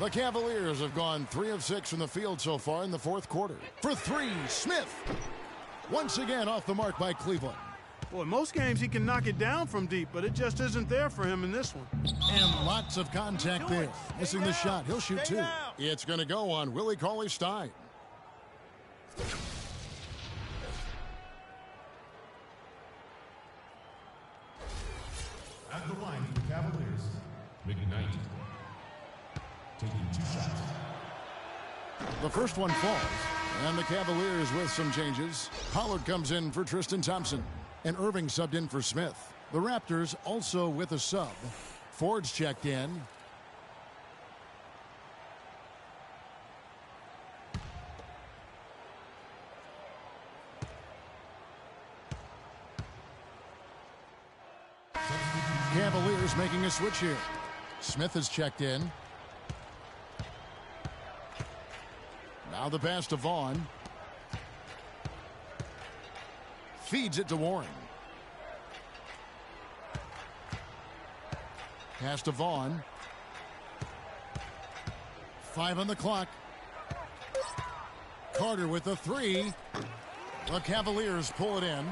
The Cavaliers have gone 3 of 6 from the field so far in the fourth quarter. For 3, Smith. Once again off the mark by Cleveland. Well, in most games he can knock it down from deep, but it just isn't there for him in this one. And lots of contact there. Missing the shot. He'll shoot 2. It's going to go on Willie Cauley-Stein. At the line for the Cavaliers, McKnight. Taking 2 shots. The first one falls. And the Cavaliers with some changes. Pollard comes in for Tristan Thompson. And Irving subbed in for Smith. The Raptors also with a sub. Ford's checked in. Cavaliers making a switch here. Smith is checked in. Now the pass to Vaughn. Feeds it to Warren. Pass to Vaughn. 5 on the clock. Carter with the 3. The Cavaliers pull it in.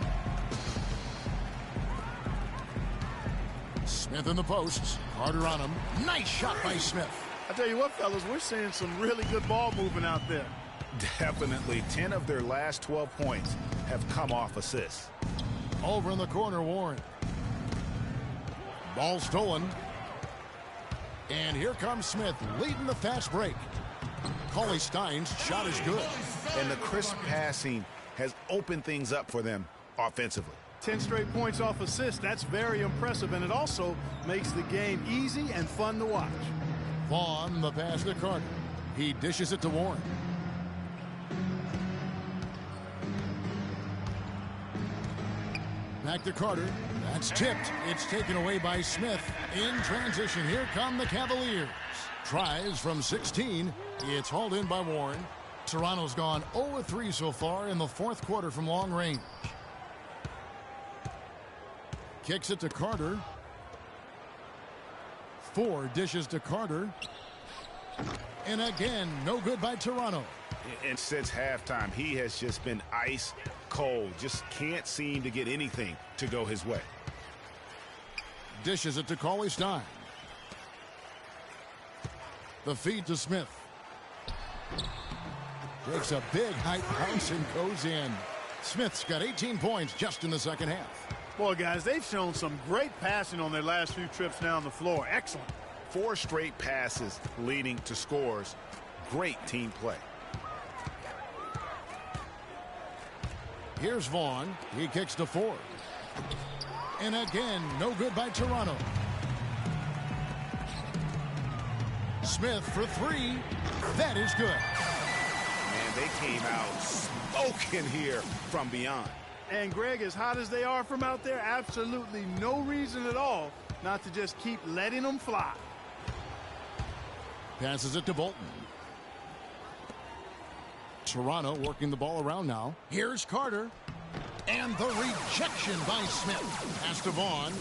Smith in the posts. Carter on him. Nice shot by Smith. I tell you what, fellas, we're seeing some really good ball movement out there. Definitely. 10 of their last 12 points have come off assists. Over in the corner, Warren. Ball stolen. And here comes Smith leading the fast break. Cauley-Stein's shot is good. And the crisp passing has opened things up for them offensively. 10 straight points off assists. That's very impressive, and it also makes the game easy and fun to watch. Vaughn, the pass to Carter. He dishes it to Warren. Back to Carter. That's tipped. It's taken away by Smith. In transition, here come the Cavaliers. Tries from 16. It's hauled in by Warren. Toronto's gone 0-3 so far in the fourth quarter from long range. Kicks it to Carter. Ford dishes to Carter. And again, no good by Toronto. And since halftime, he has just been ice cold. Just can't seem to get anything to go his way. Dishes it to Cauley-Stein. The feed to Smith. Takes a big height bounce and goes in. Smith's got 18 points just in the second half. Boy, guys, they've shown some great passing on their last few trips down the floor. Excellent. 4 straight passes leading to scores. Great team play. Here's Vaughn. He kicks to Ford. And again, no good by Toronto. Smith for 3. That is good. And they came out smoking here from beyond. And Greg, as hot as they are from out there, absolutely no reason at all not to just keep letting them fly. Passes it to Bolton. Toronto working the ball around now. Here's Carter. And the rejection by Smith. Pass to Vaughn.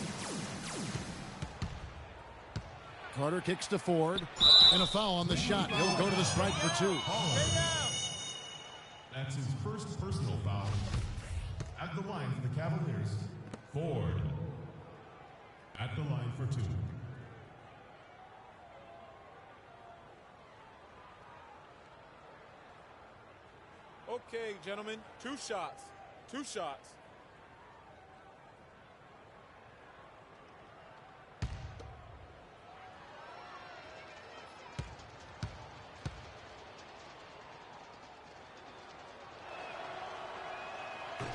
Carter kicks to Ford. And a foul on the shot. He'll go to the strike for 2. That's his first personal foul. At the line for the Cavaliers, Ford. At the line for 2. Okay, gentlemen, 2 shots. 2 shots.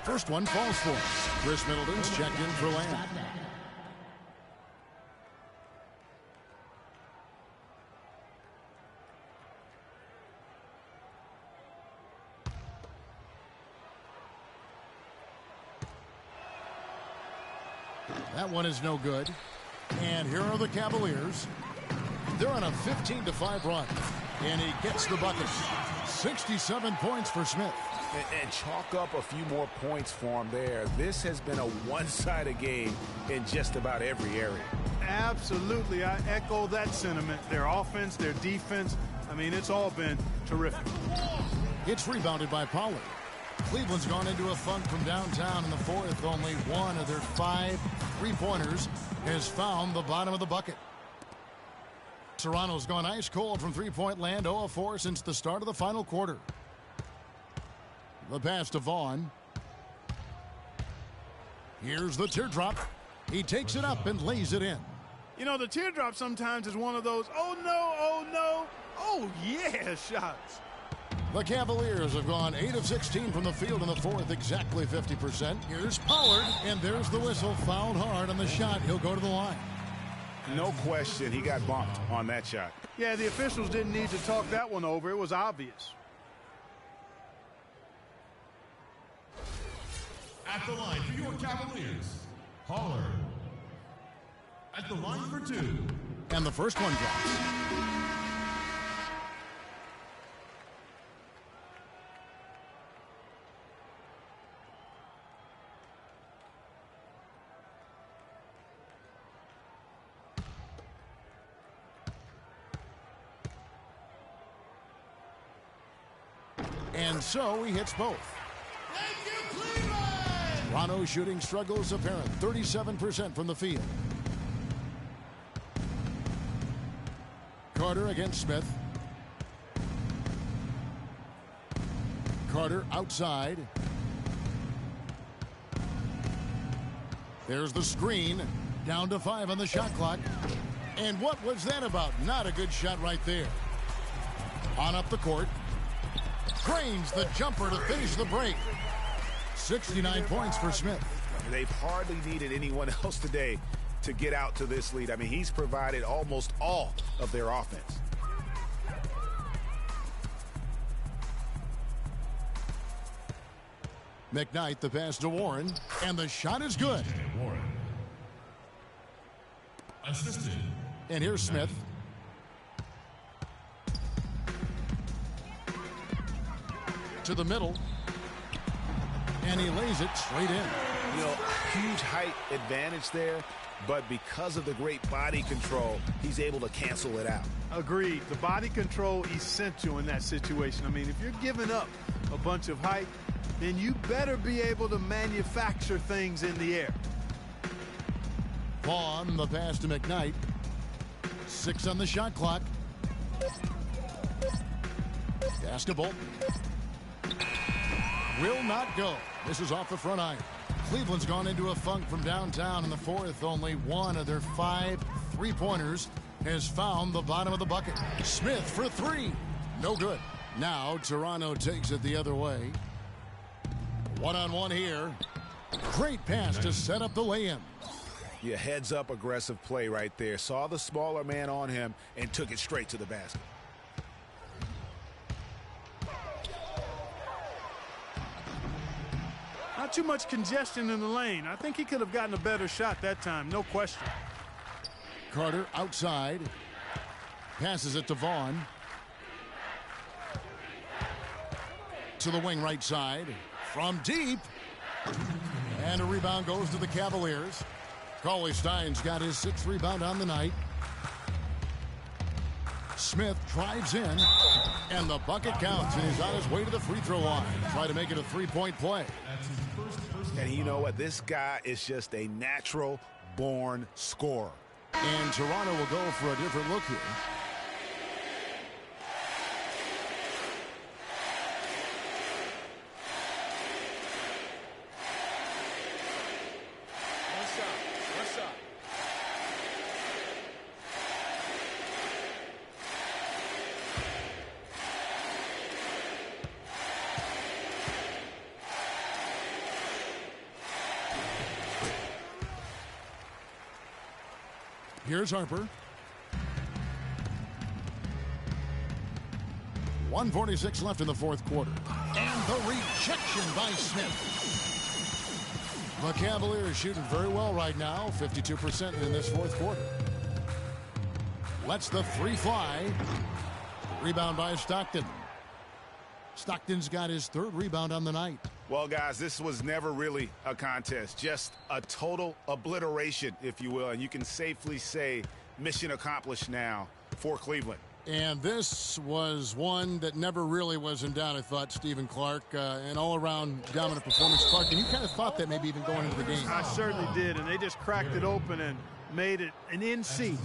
First one falls for him. Chris Middleton's checked in for Lamb. That one is no good. And here are the Cavaliers. They're on a 15-5 run. And he gets the bucket. 67 points for Smith. And chalk up a few more points for him there. This has been a one-sided game in just about every area. Absolutely. I echo that sentiment. Their offense, their defense, I mean, it's all been terrific. It's rebounded by Pollard. Cleveland's gone into a funk from downtown in the fourth. Only one of their 5 3-pointers has found the bottom of the bucket. Toronto's gone ice cold from three-point land, 0-4 since the start of the final quarter. The pass to Vaughn. Here's the teardrop. He takes it up and lays it in. You know, the teardrop sometimes is one of those, oh no, oh yeah shots. The Cavaliers have gone 8 of 16 from the field in the fourth, exactly 50%. Here's Pollard, and there's the whistle. Fouled hard on the shot. He'll go to the line. No question, he got bumped on that shot. Yeah, the officials didn't need to talk that one over. It was obvious. At the line for your Cavaliers, Pollard. At the line for 2. And the first one drops. And so he hits both. Toronto shooting struggles apparent. 37% from the field. Carter against Smith. Carter outside. There's the screen. Down to 5 on the shot clock. And what was that about? Not a good shot right there. On up the court. Cranes the jumper to finish the break. 69 points for Smith. They've hardly needed anyone else today to get out to this lead. I mean, he's provided almost all of their offense. McKnight, the pass to Warren, and the shot is good. Warren. Assisted. And here's Smith. To the middle. And he lays it straight in. You know, huge height advantage there, but because of the great body control, he's able to cancel it out. Agreed. The body control essential in that situation. I mean, if you're giving up a bunch of height, then you better be able to manufacture things in the air. Vaughn, the pass to McKnight. 6 on the shot clock. Basketball. Will not go. This is off the front iron. Cleveland's gone into a funk from downtown in the fourth. Only one of their 5 three-pointers has found the bottom of the bucket. Smith for 3. No good. Now Toronto takes it the other way. One-on-one here. Great pass to set up the lay-in. Yeah, heads-up aggressive play right there. Saw the smaller man on him and took it straight to the basket. Not too much congestion in the lane. I think he could have gotten a better shot that time, no question. Carter outside. Passes it to Vaughn. To the wing right side. From deep. And a rebound goes to the Cavaliers. Cauley Stein's got his 6th rebound on the night. Smith drives in. And the bucket counts. And he's on his way to the free throw line. Try to make it a 3-point play. And you know what? This guy is just a natural-born scorer. And Toronto will go for a different look here. Here's Harper. 1:46 left in the fourth quarter. And the rejection by Smith. The Cavaliers shooting very well right now. 52% in this fourth quarter. Lets the 3 fly. Rebound by Stockton. Stockton's got his 3rd rebound on the night. Well, guys, this was never really a contest. Just a total obliteration, if you will. And you can safely say mission accomplished now for Cleveland. And this was one that never really was in doubt, I thought, Stephen Clark. An all-around dominant performance. Clark, and you kind of thought that maybe even going into the game. I certainly did, and they just cracked it open and made it an NC.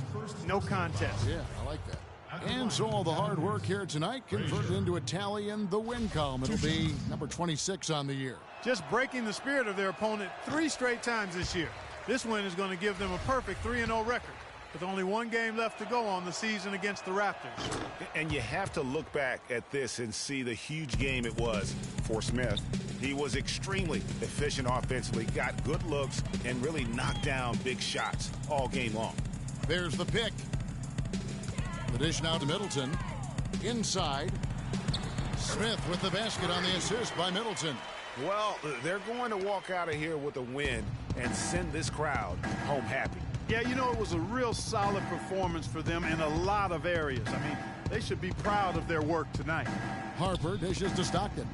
No contest. Yeah, I like that. And so all the hard work here tonight converted into a tally in the win column. It'll be number 26 on the year. Just breaking the spirit of their opponent 3 straight times this year. This win is going to give them a perfect 3-0 record with only 1 game left to go on the season against the Raptors. And you have to look back at this and see the huge game it was for Smith. He was extremely efficient offensively, got good looks, and really knocked down big shots all game long. There's the pick. The dish now to Middleton. Inside. Smith with the basket on the assist by Middleton. Well, they're going to walk out of here with a win and send this crowd home happy. Yeah, you know, it was a real solid performance for them in a lot of areas. I mean, they should be proud of their work tonight. Harper dishes to Stockton.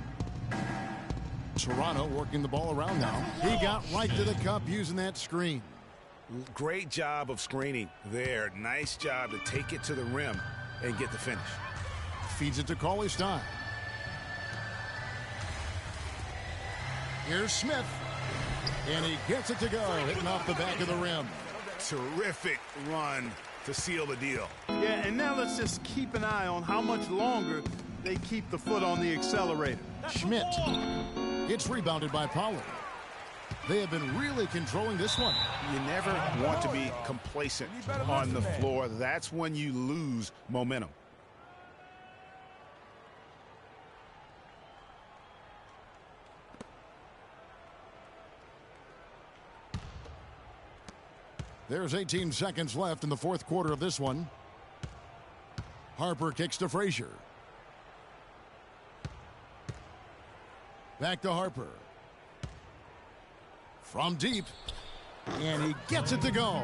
Toronto working the ball around now. He got right to the cup using that screen. Great job of screening there. Nice job to take it to the rim and get the finish. Feeds it to Cauley Stein. Here's Smith. And he gets it to go, hitting off the back of the rim. Terrific run to seal the deal. Yeah, and now let's just keep an eye on how much longer they keep the foot on the accelerator. Schmidt. It's rebounded by Pollard. They have been really controlling this one. You never want to be complacent on the floor. That's when you lose momentum. There's 18 seconds left in the fourth quarter of this one. Harper kicks to Frazier. Back to Harper. From deep. And he gets it to go.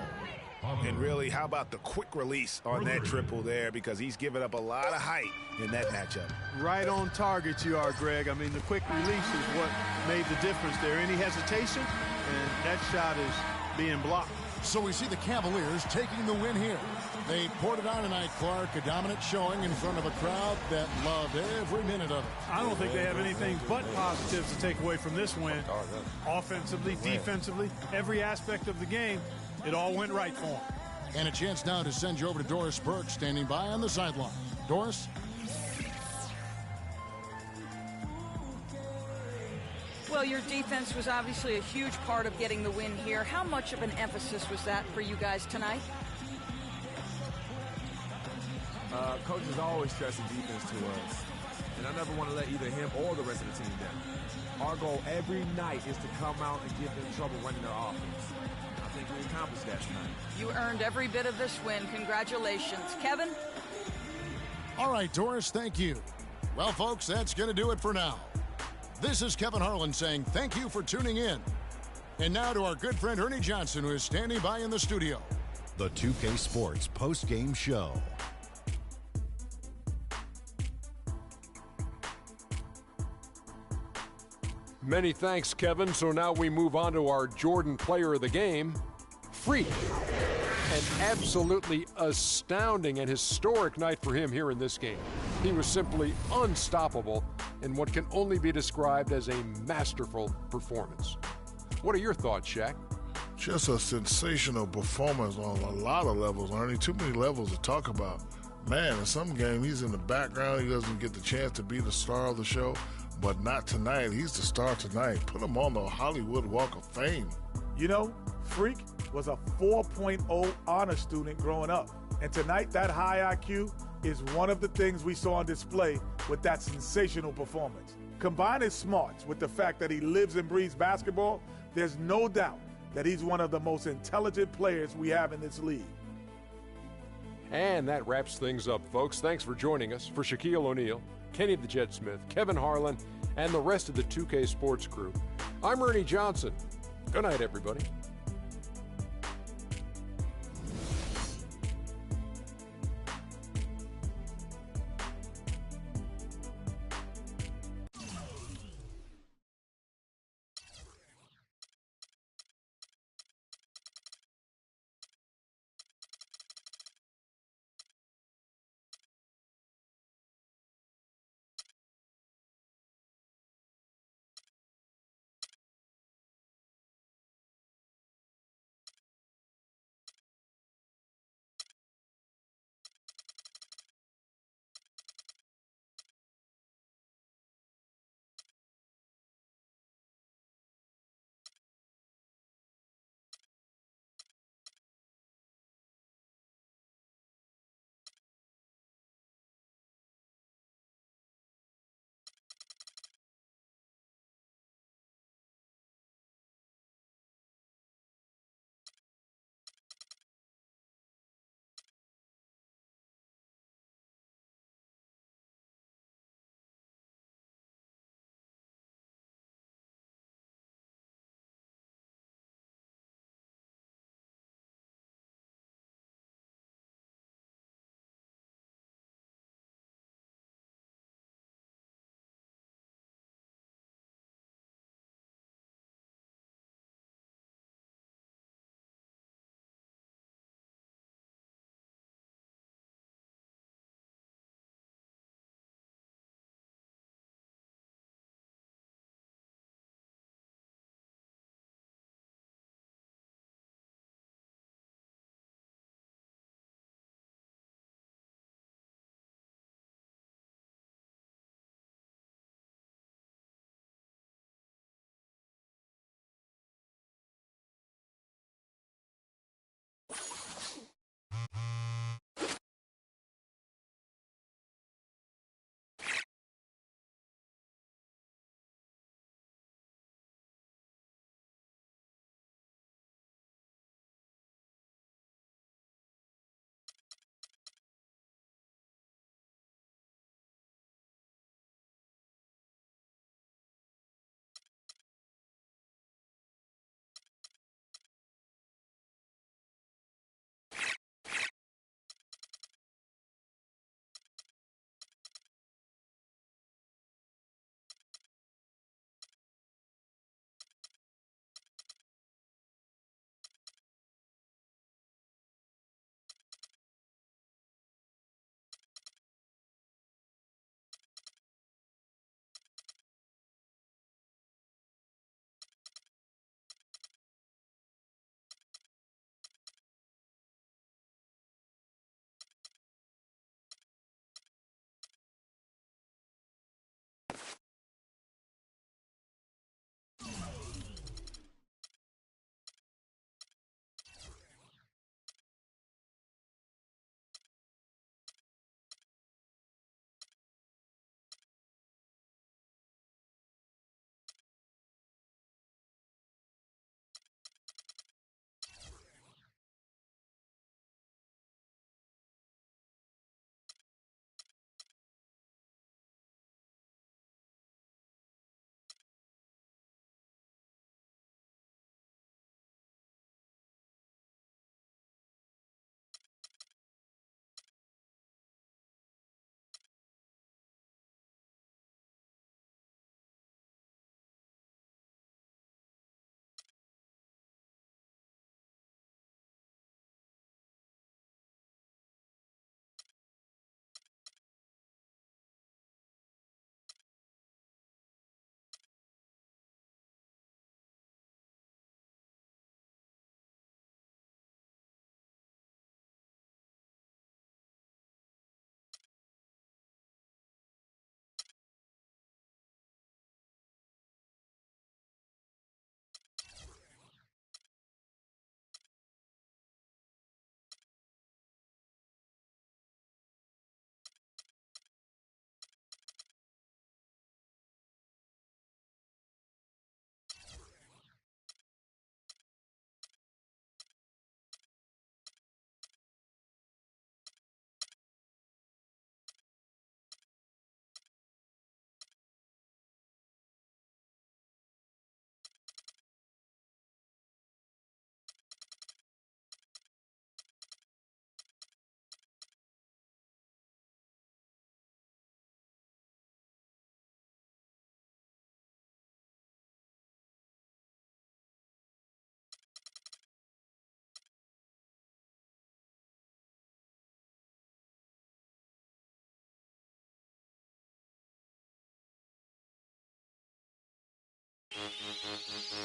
And really, how about the quick release on that triple there, because he's given up a lot of height in that matchup. Right on target you are, Greg. I mean, the quick release is what made the difference there. Any hesitation, and that shot is being blocked. So we see the Cavaliers taking the win here. They poured it on tonight, Clark. A dominant showing in front of a crowd that loved every minute of it. I don't think they have anything but positives to take away from this win. Offensively, defensively, every aspect of the game, it all went right for them. And a chance now to send you over to Doris Burke, standing by on the sideline. Doris? Well, your defense was obviously a huge part of getting the win here. How much of an emphasis was that for you guys tonight? Coach is always stressing defense to us, and I never want to let either him or the rest of the team down. Our goal every night is to come out and give them trouble running their offense. I think we accomplished that tonight. You earned every bit of this win. Congratulations. Kevin? All right, Doris, thank you. Well, folks, that's going to do it for now. This is Kevin Harlan saying thank you for tuning in. And now to our good friend Ernie Johnson, who is standing by in the studio. The 2K Sports post-game show. Many thanks, Kevin. So now we move on to our Jordan player of the game, Freak. An absolutely astounding and historic night for him here in this game. He was simply unstoppable in what can only be described as a masterful performance. What are your thoughts, Shaq? Just a sensational performance on a lot of levels, Ernie. Too many levels to talk about. Man, in some game, he's in the background. He doesn't get the chance to be the star of the show. But not tonight. He's the star tonight. Put him on the Hollywood Walk of Fame. You know, Freak was a 4.0 honor student growing up. And tonight, that high IQ is one of the things we saw on display with that sensational performance. Combine his smarts with the fact that he lives and breathes basketball, there's no doubt that he's one of the most intelligent players we have in this league. And that wraps things up, folks. Thanks for joining us. For Shaquille O'Neal, Kenny the Jet Smith, Kevin Harlan, and the rest of the 2K Sports crew, I'm Ernie Johnson. Good night, everybody.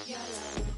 Yeah.